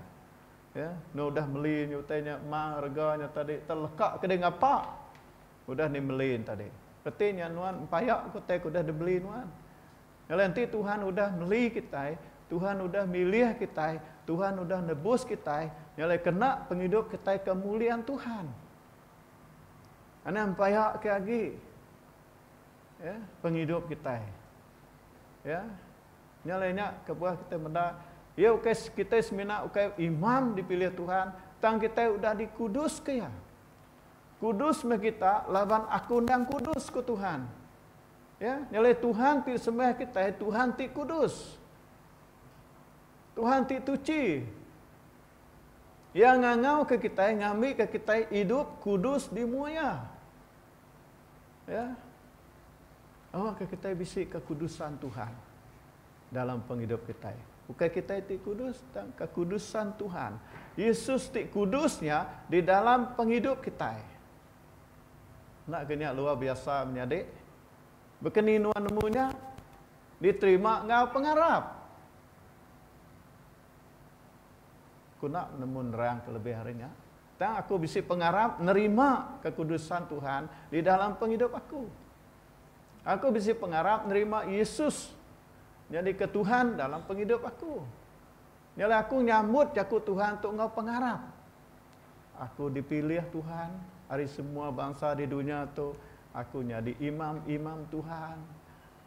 Ya, no dah meli nyutainya ma reganya tadi terlekak ke dia ngapa? Udah ni melin tadi. Petinya nuan payak kita udah dibeli nuan. Nanti Tuhan udah meli kita, Tuhan udah milih kita, Tuhan udah nebus kita, nyalai kena penghidup kita kemuliaan Tuhan. Ana payak ke lagi. Ya, penghidup kita. Ya. Nyalainya kebuah kita benda ya ukai kita semina ukai imam dipilih Tuhan, tang kita udah dikudus ke ya. Kudus me kita lawan aku ndang kudus ku Tuhan. Ya, nyalai Tuhan ti sembah kita, Tuhan ti kudus. Tuhan ti suci. Yang ngangau ke kita, ngambil ke kita hidup kudus di muaya. Ya. Oh, ke kita bisik kekudusan Tuhan dalam penghidup kita. Bukan kita ti kudus, dan kekudusan Tuhan. Yesus ti kudusnya di dalam penghidup kita. Nak kena luar biasa menyadik. Bekeni nuan nemunya diterima ngau pengharap. Aku nak nemu nerang kelebih harinya. Tang aku bisi pengharap nerima kekudusan Tuhan di dalam penghidup aku. Aku bisi pengharap nerima Yesus jadi ke Tuhan dalam penghidup aku. Jadi aku nyambut aku Tuhan untuk ngau pengharap. Aku dipilih Tuhan. Hari semua bangsa di dunia tu aku jadi imam-imam Tuhan.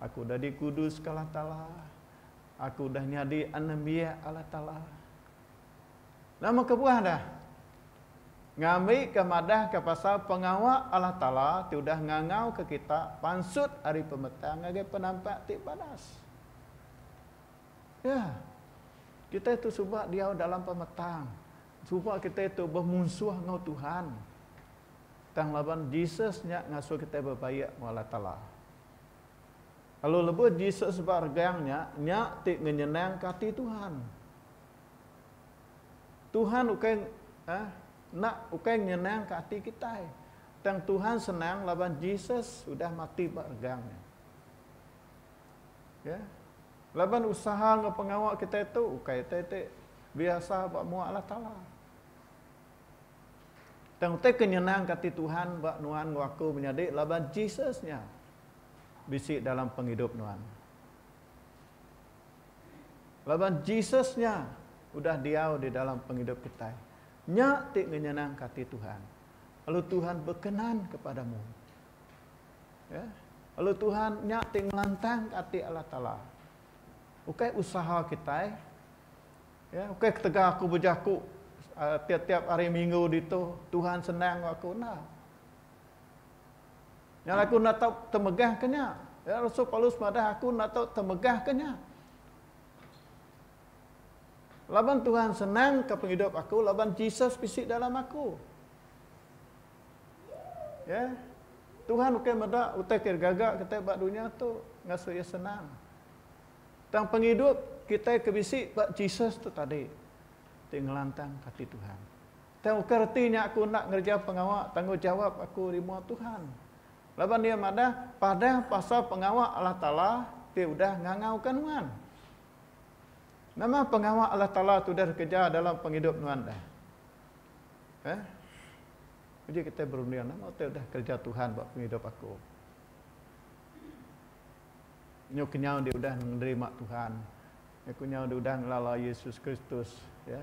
Aku dah dikudus ke Allah Ta'ala. Aku dah jadi anbiya Allah Ta'ala. Nama kebuah dah. Ngambil ke madah ke pasal pengawak Allah Ta'ala. Ti udah ngangau ke kita. Pansut hari pemetang. Ngagai penampak ti panas. Ya. Kita itu subak dia dalam pemetang. Subak kita itu bermusuh ngau Tuhan. Tang laban Jesus nya ngasuh kita berbaik Allah Ta'ala. Kalau lebut Jesus bargangnya nya ti ngenyenang hati Tuhan. Tuhan ukai nak ukai nyenang hati kita. Tang Tuhan senang laban Jesus sudah mati bargangnya. Ya. Laban usaha ngepengawak kita itu ukai tete biasa buat mu Allah Ta'ala. Tang te kenyenang kati Tuhan bak nuan waku menyadik laban Jesusnya bisik dalam penghidup nuan. Laban Jesusnya udah diau di dalam penghidup kita. Nya ti kenyenang kati Tuhan. Lalu Tuhan berkenan kepadamu. Ya. Lalu Tuhan nyak tinglantang ati Allah Ta'ala. Ukai usaha kita, ya, ukai ketika aku berjaku tiap-tiap hari minggu itu Tuhan senang aku nak. Yang aku nak tahu temegah kenya. Ya Rasul Paulus pada aku nak tahu temegah kenya. Laban Tuhan senang ke penghidup aku, laban Jesus bisik dalam aku. Ya. Tuhan ukai meda utai gagak kita bak dunia tu ngaso ia senang. Tang penghidup kita kebisik bak Jesus tu tadi. Tinglantang hati Tuhan. Tang ukai retinya aku nak ngerja pengawal tanggungjawab aku di muat Tuhan. Laban dia mada pada pasal pengawal Allah Ta'ala dia udah ngangau kanuan. Nama pengawal Allah Ta'ala tu dah kerja dalam penghidup nuan dah. Jadi kita berundian nama kita dah kerja Tuhan buat penghidup aku. Nyok kenyau dia udah menerima Tuhan. Nyok kenyau dia udah ngelala Yesus Kristus, ya.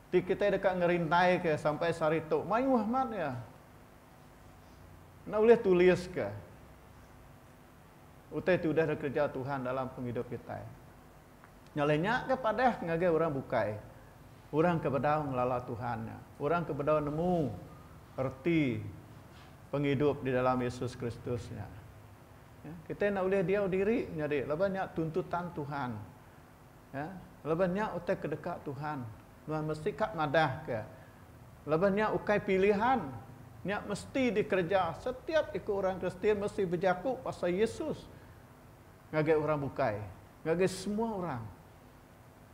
Di kita dekat ngerintai ke sampai sari tu, mayu Ahmad ya. Nak boleh tulis ke? Utai tu udah kerja Tuhan dalam penghidup kita. Nyalenya kepada ngagai orang bukai. Orang kepada ngelala Tuhannya. Orang kepada nemu erti penghidup di dalam Yesus Kristusnya. Ya, kita nak boleh dia diri nyari, lebihnya tuntutan Tuhan. Ya, lebihnya utai kedekat Tuhan. Tuhan mesti kat madah ke. Lebihnya ukai pilihan. Nya mesti dikerja. Setiap ikut orang Kristian mesti berjaku pasal Yesus. Ngagai orang bukai, ngagai semua orang.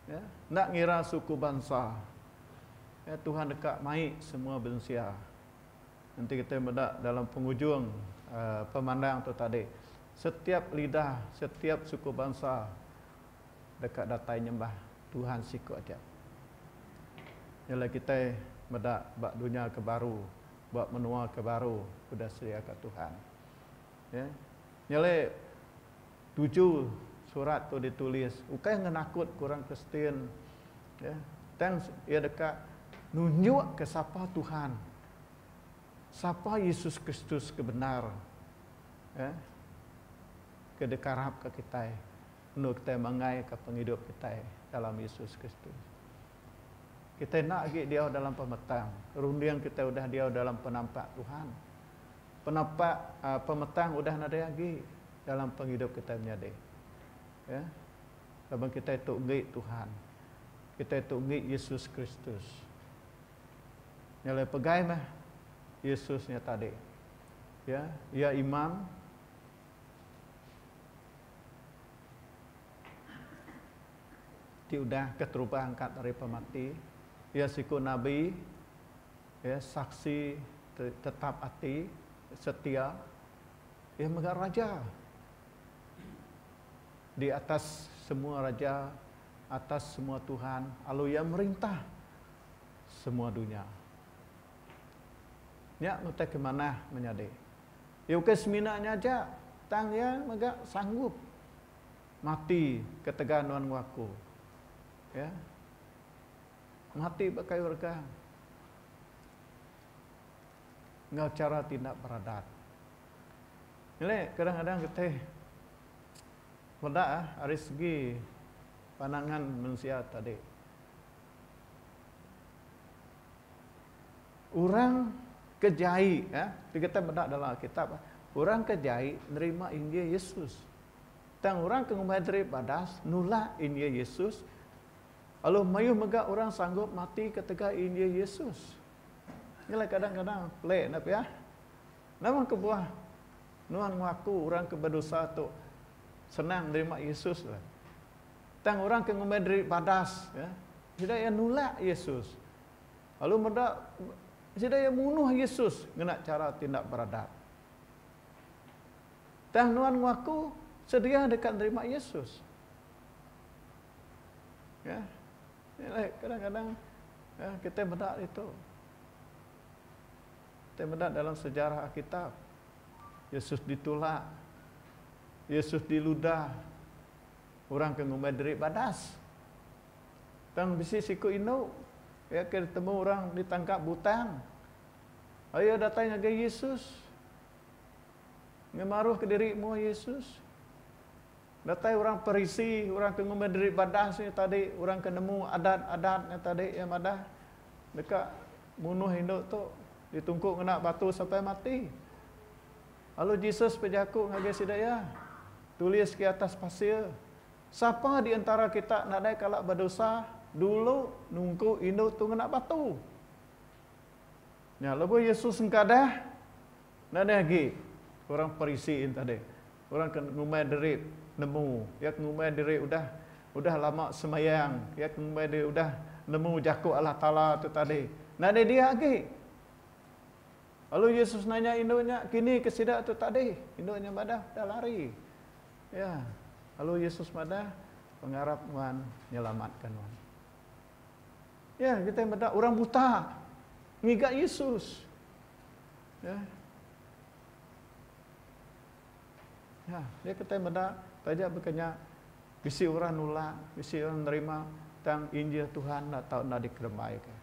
Ya, nak ngira suku bangsa. Ya, Tuhan dekat mai semua bangsa. Nanti kita mendak dalam penghujung pemandang tu tadi. Setiap lidah, setiap suku bangsa dekat datai nyembah Tuhan siku aja. Ialah kita mendak bak dunia ke baru, buat menua ke baru, sudah sedia ke Tuhan. Ya. Ialah 7 surat tu ditulis, ukai ngenakut kurang Kristen. Ya. Dan ia dekat nunjuk ke siapa Tuhan. Siapa Yesus Kristus kebenar, ya, kedekarap ke kita, untuk kita mengai ke penghidup kita dalam Yesus Kristus. Kita nak lagi dia dalam pemetang, rundian kita udah dia dalam penampak Tuhan, penampak pemetang udah ada lagi dalam penghidup kita menjadi, ya, sebab kita itu ngik Tuhan, kita itu ngik Yesus Kristus, nyalai pegai mah. Yesusnya tadi, ya, ia imam, dia udah keterubah angkat dari pemati, ia siku nabi, ya, saksi tetap hati, setia, ia megah raja, di atas semua raja, atas semua Tuhan, lalu ia merintah semua dunia. Ya, mutai ke mana menyade. Ya, ke seminanya aja, tang ya megak sanggup mati keteganuan waku. Ya. Mati pakai warga. Ngau cara tindak beradat. Ini kadang-kadang kita pada dari segi pandangan manusia tadi. Orang kejai, ya, kita bedak dalam kitab, orang kejai nerima Injil Yesus. Tang orang kengumai dari badas nulak Injil Yesus. Lalu mayu megak orang sanggup mati ketika Injil Yesus. Inilah kadang-kadang pelik nap ya. Namun kebuah nuan ngaku orang keberdosa tu senang nerima Yesus lah. Tang orang kengumai dari badas, ya, tidak ya nulak Yesus. Lalu medak tidak yang bunuh Yesus kena cara tindak beradab. Tang nuan ngaku sedia dekat terima Yesus. Ya. Kadang-kadang ya, kita bedak itu. Kita bedak dalam sejarah Alkitab. Yesus ditolak. Yesus diludah. Orang kengumai derik badas. Tang bisi siku ino. Ya, ketemu orang ditangkap butang. Ayo datang ke Yesus. ngemaruh ke dirimu Yesus. Datai orang Parisi, orang ke ngumendiri badas ni tadi, orang ke nemu adat-adatnya tadi yang ada dekat bunuh induk tu ditungkuk kena batu sampai mati. Lalu Yesus pejaku ngagai sidaya, tulis ke atas pasir, siapa di antara kita nak dai kalak berdosa dulu nungku induk tu kena batu. Ya, lalu Yesus engkadah nak lagi orang Parisi tadi. Orang ke ngumai derip nemu, ya ngumai derip udah lama semayang, ya ngumai derip udah nemu jakuk Allah Taala tu tadi. Nak ada dia lagi. Lalu Yesus nanya induknya, kini kesidak tu tadi. Induknya madah dah lari. Ya. Lalu Yesus madah pengharap Tuhan menyelamatkan Tuhan. Ya, kita madah orang buta ngigat Yesus. Ya. Ya, dia kata madah tajak berkenya bisi orang nolak, bisi orang nerima tang Injil Tuhan nak tahu nak dikeremai ke.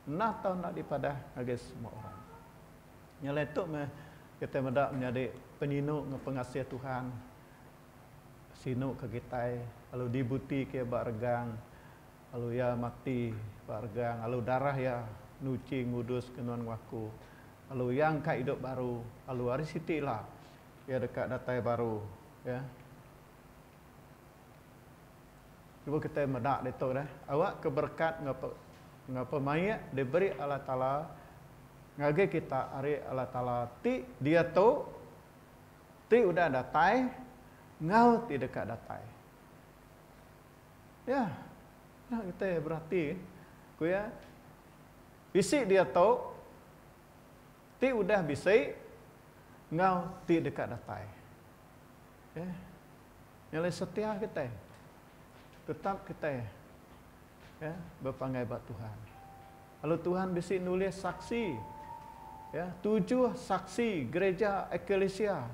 Nak tahu nak dipadah bagi semua orang. Nyeletuk kita madah menjadi peninuk dengan pengasih Tuhan. Sinuk ke kita, lalu dibuti ke bargang, lalu ya mati bargang, lalu darah ya nuci ngudus kenuan waku, lalu yang ka hidup baru, lalu hari siti lah ya dekat datai baru, ya. Cuba kita medak detok dah. Awak keberkat ngapa mayat diberi Allah Taala ngage kita hari Allah Taala ti dia tu ti udah datai ngau ti dekat datai. Ya. Nah kita berarti ku ya bisik dia tu ti udah bisik ngau ti dekat datai. Ya. Nilai setia kita. Tetap kita ya berpangai buat Tuhan. Lalu Tuhan bisik nulis saksi ya 7 saksi gereja eklesia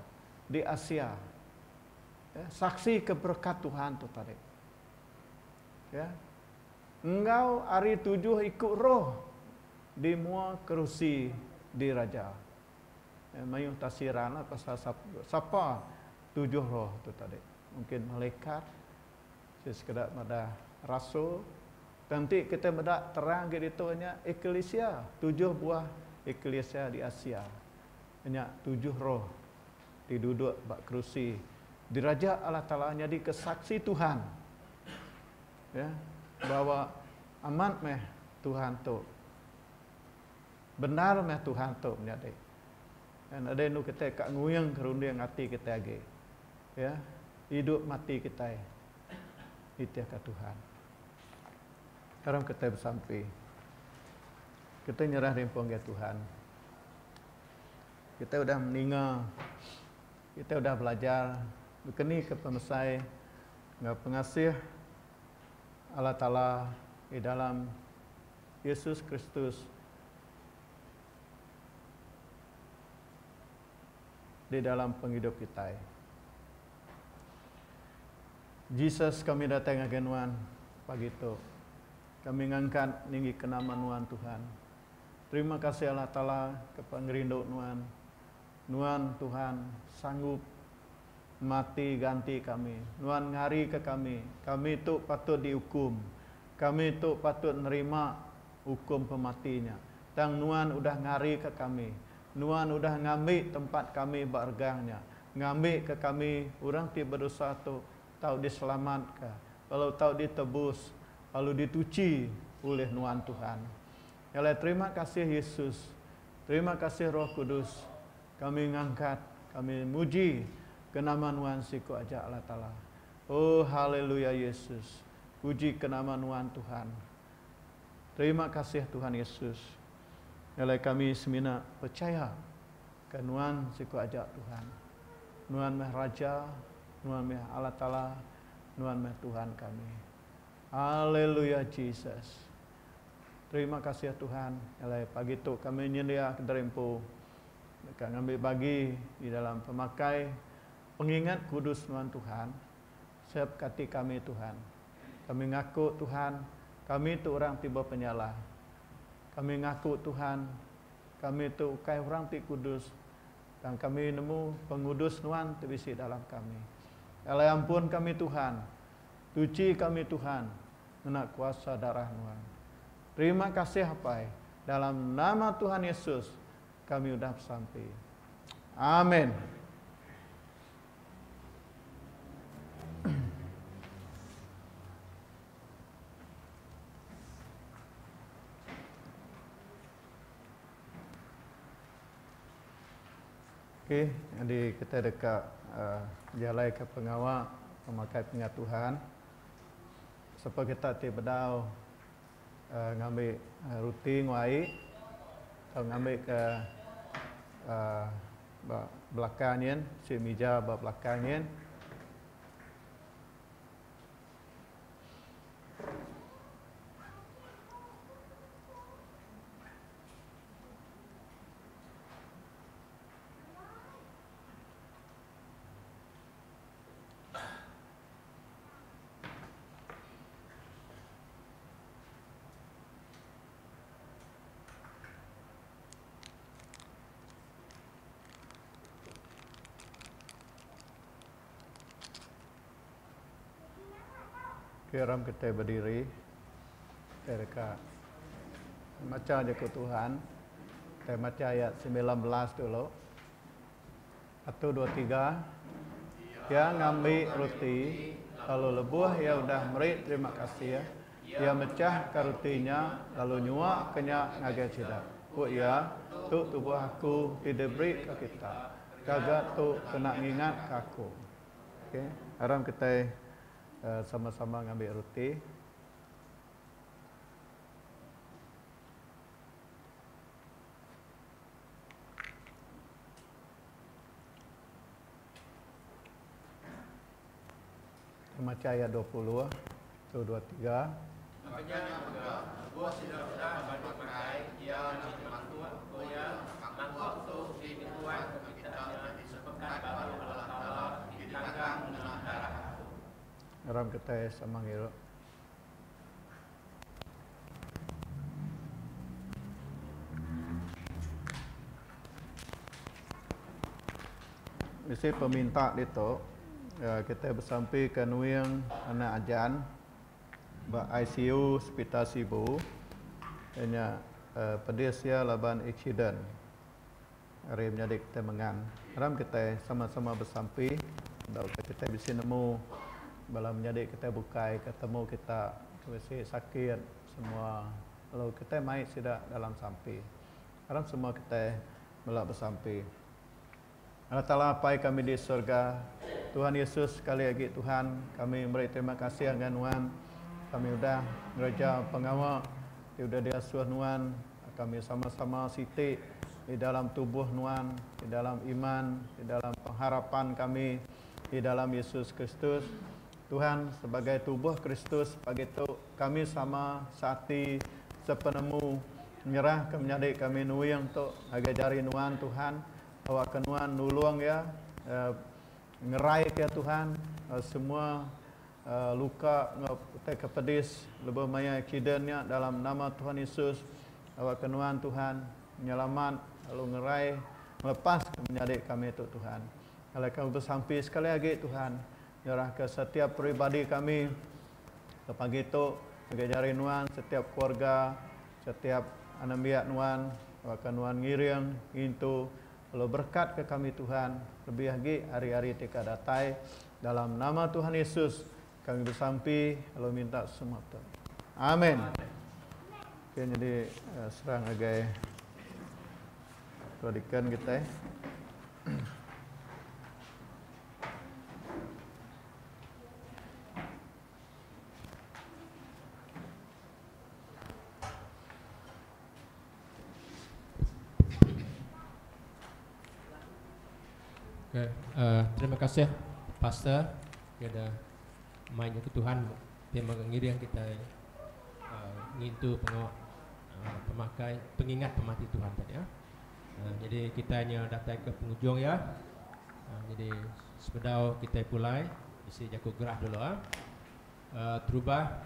di Asia. Ya, saksi keberkat Tuhan tu tadi. Ya. Engkau hari 7 ikut roh di mua kerusi di raja. Ya, mayung tafsiran lah pasal siapa 7 roh tu tadi. Mungkin malaikat, sekedar ada rasul. Nanti kita mendak terang gitu nya eklesia, 7 buah eklesia di Asia. Hanya 7 roh diduduk bak kerusi di raja Allah Taala jadi kesaksi Tuhan. Ya, bahwa aman meh Tuhan tu. Benar meh Tuhan tu menjadi. Dan ada nu kita kak nguyang kerunding hati kita lagi. Ya, hidup mati kita. Itiaka Tuhan. Sekarang kita bersampai. Kita nyerah rempong ke Tuhan. Kita sudah meninggal. Kita sudah belajar. Berkeni ke pemesai. Dengan pengasih Allah Ta'ala di dalam Yesus Kristus. Di dalam penghidup kita. Jesus kami datang ke Nuan pagi itu. Kami ngangkat tinggi kenamaan Nuan Tuhan. Terima kasih Allah Ta'ala kepada ngerindu Nuan. Nuan Tuhan sanggup mati ganti kami. Nuan ngari ke kami. Kami itu patut dihukum. Kami itu patut nerima hukum pematinya. Dan Nuan udah ngari ke kami. Nuan udah ngambil tempat kami bergangnya. Ngambil ke kami orang ti berdosa tu. Tahu diselamatkan, kalau tahu ditebus, lalu dituci oleh Nuan Tuhan. Ya, terima kasih Yesus, terima kasih Roh Kudus. Kami ngangkat, kami muji kenamaan Nuan siku aja Allah Ta'ala. Oh haleluya Yesus, puji kenamaan Nuan Tuhan. Terima kasih Tuhan Yesus. Ya, kami semina percaya ke Nuan siku aja Tuhan. Nuan meh Raja, Nuan meh Allah Ta'ala, Nuan meh Tuhan kami. Haleluya Jesus. Terima kasih ya Tuhan. Pagi itu kami nyedia derempu. Kami ambil bagi di dalam pemakai pengingat kudus Nuan Tuhan. Setiap kati kami Tuhan. Kami ngaku Tuhan, kami itu orang tiba penyalah. Kami ngaku Tuhan, kami itu ukai orang ti kudus. Dan kami nemu pengudus Tuhan terbisi dalam kami. Allah ampun kami Tuhan. Suci kami Tuhan. Menak kuasa darah Tuhan. Terima kasih Bapak. Dalam nama Tuhan Yesus kami sudah sampai. Amin. Okey, jadi kita dekat jalan ke pengawal memakai pengatuhan. Supaya kita tiba dau ngambil rutin wai atau ngambil ke belakangnya, si meja belakangnya. Kiram kita berdiri, kita dekat macam je ke Tuhan. Kita macam ayat 19 dulu. 1, 2, 3. Dia ngambil roti, lalu lebuh, ia udah merit, terima kasih ya. Ia mecah ke rotinya, lalu nyuak kenyak ngagai tidak. Buat ia, tu tubuh aku tidak beri ke kita. Kagak tu kena ingat ke aku. Okay. Haram kita sama-sama ngambil roti. Macam ayat 20, 1, 2, 3. Makanya buah sudah bantu pakai, ia nak masuk, ia mangkok tu dituai kita disepekan baru Allah Taala ditanggang dengan darah. Ram kita sama ngiro. Mesti peminta itu kita bersampai ke Nuing anak ajan ba ICU Hospital Sibu hanya pedesia laban accident hari menjadi kita mengan ram kita sama-sama bersampai dan kita bisa nemu balam menjadi kita bukai ketemu kita mesti sakit semua lalu kita mai tidak dalam sampai ram semua kita melak bersampai. Allah Ta'ala apa kami di surga. Tuhan Yesus sekali lagi Tuhan kami beri terima kasih dengan Tuhan. Kami sudah gereja pengawal sudah diasuh Tuhan. Kami sama-sama siti di dalam tubuh Tuhan, di dalam iman, di dalam pengharapan kami di dalam Yesus Kristus. Tuhan sebagai tubuh Kristus begitu kami sama sati sepenemu menyerah ke menjadi kami nuyang untuk agak jari Tuhan Tuhan. Awak kenuan nulung ya, ngerai ke Tuhan semua luka ngoptek kepedis lebih maya kidennya dalam nama Tuhan Yesus. Awak kenuan Tuhan menyelamat lalu ngerai melepas menjadi kami itu Tuhan. Kalau kami bersampai sekali lagi Tuhan, nyerah ke setiap pribadi kami pagi itu agak jari Tuhan setiap keluarga, setiap anak biak Tuhan, awak kenuan ngiring itu. Lalu berkat ke kami Tuhan, lebih lagi hari-hari tika datai dalam nama Tuhan Yesus kami bersampai lalu minta semua Tuhan. Amin. Oke, jadi serang agak perhatikan kita. Okay. Terima kasih Pastor kepada mainnya ke Tuhan tema ngiri yang kita ngintu pemakai pengingat pemati Tuhan tadi ya. Jadi kita hanya datang ke penghujung ya. Jadi sepedau kita mulai isi jago gerah dulu terubah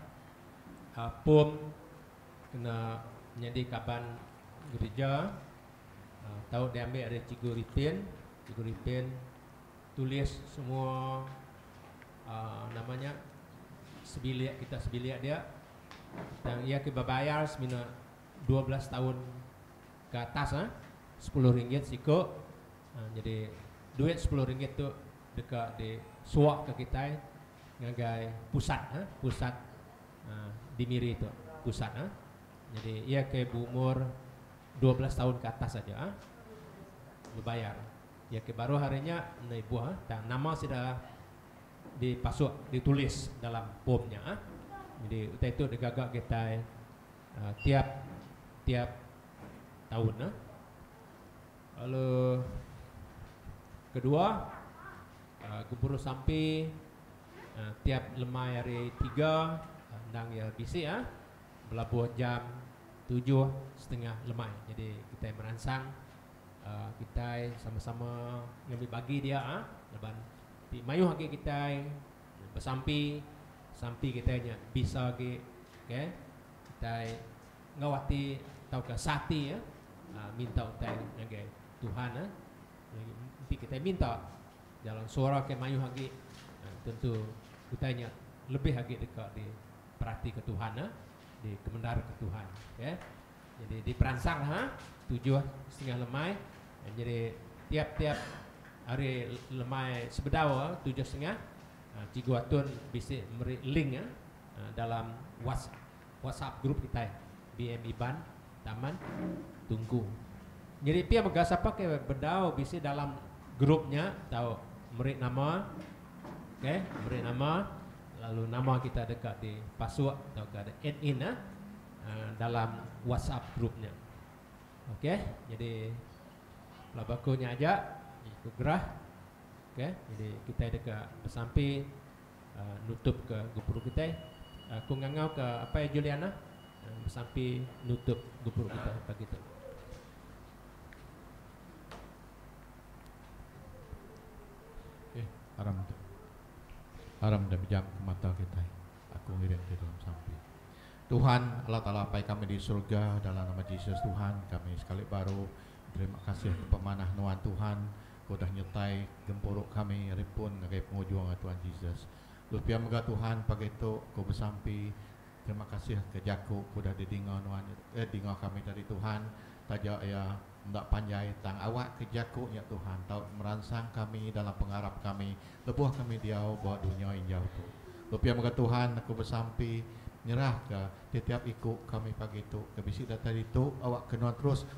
pom kena menjadi kaban gereja tahu diambil ada Cikgu Ripin Cikgu Ripin tulis semua namanya sebiliak dia, dan ia kebayar semina 12 tahun ke atas, RM10 siko. Jadi duit RM10 tu dekat di suak ke kita ngagai pusat, pusat di Miri itu pusat. Jadi ia ke umur 12 tahun ke atas saja berbayar. Ya ke baru harinya naik buah, dan nama sudah dipasuk, ditulis dalam formnya. Jadi itu digagak kita tiap tahun. Lalu kedua, gubernur sampai tiap lemai hari 3 ndang ya bisi berlabuh jam 7:30 lemai. Jadi kita merancang, kita sama-sama ngambil bagi dia leban pi mayu haki kita bersampi kita nya bisa ke kita ngawati tau ke sati minta utai ngagai Tuhan pi kita minta dalam suara ke mayu haki, tentu kita nya lebih haki dekat di perhati ke Tuhan, di kemendar ke Tuhan. Jadi diperansang 7:30 lemai. Jadi tiap hari lemai sebedau 7:30, Cikgu Atun bisa beri link dalam WhatsApp grup kita BM Iban Taman Tunggu. Jadi pia megas apa ke bedau bisa dalam grupnya tahu beri nama, beri nama, lalu nama kita dekat di password atau ada add in dalam WhatsApp grupnya. Jadi labakunya aja ikut gerah. Jadi kita dekat bersampai nutup ke gubernur kita. Aku ngangau ke apa ya Juliana, bersampai nutup gubernur kita begitu. Haram dan bijak ke mata kita. Aku ngirim di dalam sampai. Tuhan Allah Ta'ala pai kami di surga dalam nama Yesus Tuhan, kami sekali baru terima kasih pemanah nuan Tuhan. Kau dah nyertai gempuruk kami ripun ngagai pengujuang Tuhan Yesus. Lupia moga Tuhan pagi itu kau bersampi. Terima kasih ke Jaku kau dah didinga nuan dinga kami dari Tuhan. Tajak ya ndak panjai tang awak ke Jaku ya Tuhan. Tau merangsang kami dalam pengharap kami. Lebuh kami diau bawa dunia yang jauh tu. Lupia moga Tuhan aku bersampi nyerah ke setiap ikut kami pagi itu. Kebisi data itu awak kena terus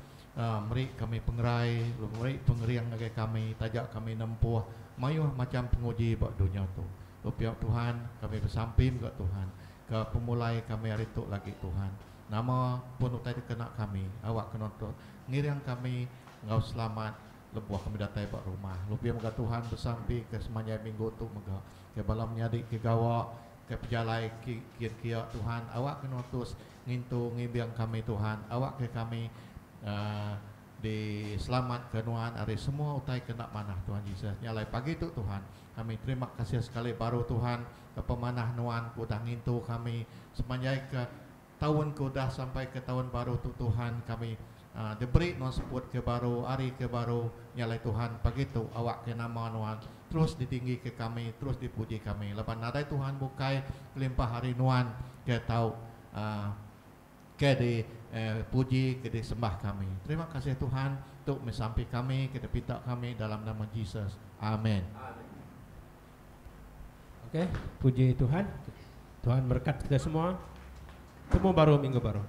meri kami pengerai, meri pengeriang ngagai kami, tajak kami nempuh mayuh macam penguji buat dunia tu. Lupia Tuhan kami bersampim ke Tuhan. Ke pemulai kami hari itu lagi Tuhan. Nama pun utai kena kami, awak kena tu ngiriang kami ngau selamat lebuah kami datai buat rumah. Lupia moga Tuhan bersampi ke semanjai minggu tu moga ke balam nyadi ke gawak ke pejalai kia Tuhan, awak kena terus ngintu ngibiang kami Tuhan, awak ke kami diselamat kenuan hari semua utai kena manah Tuhan Yesus. Nyalai pagi itu Tuhan kami terima kasih sekali baru Tuhan ke pemanah nuan kudah ngintu kami sepanjang ke tahun kudah sampai ke tahun baru tu Tuhan kami diberi nuan sebut ke baru hari ke baru. Nyalai Tuhan pagi itu awak ke nama nuan terus ditinggi ke kami, terus dipuji kami. Lepas nadai Tuhan bukai kelimpah hari nuan ke tahu ke di puji, ke di sembah kami. Terima kasih Tuhan untuk mensampai kami, ke pinta kami dalam nama Yesus. Amin. Puji Tuhan. Tuhan berkat kita semua. Semua baru minggu baru.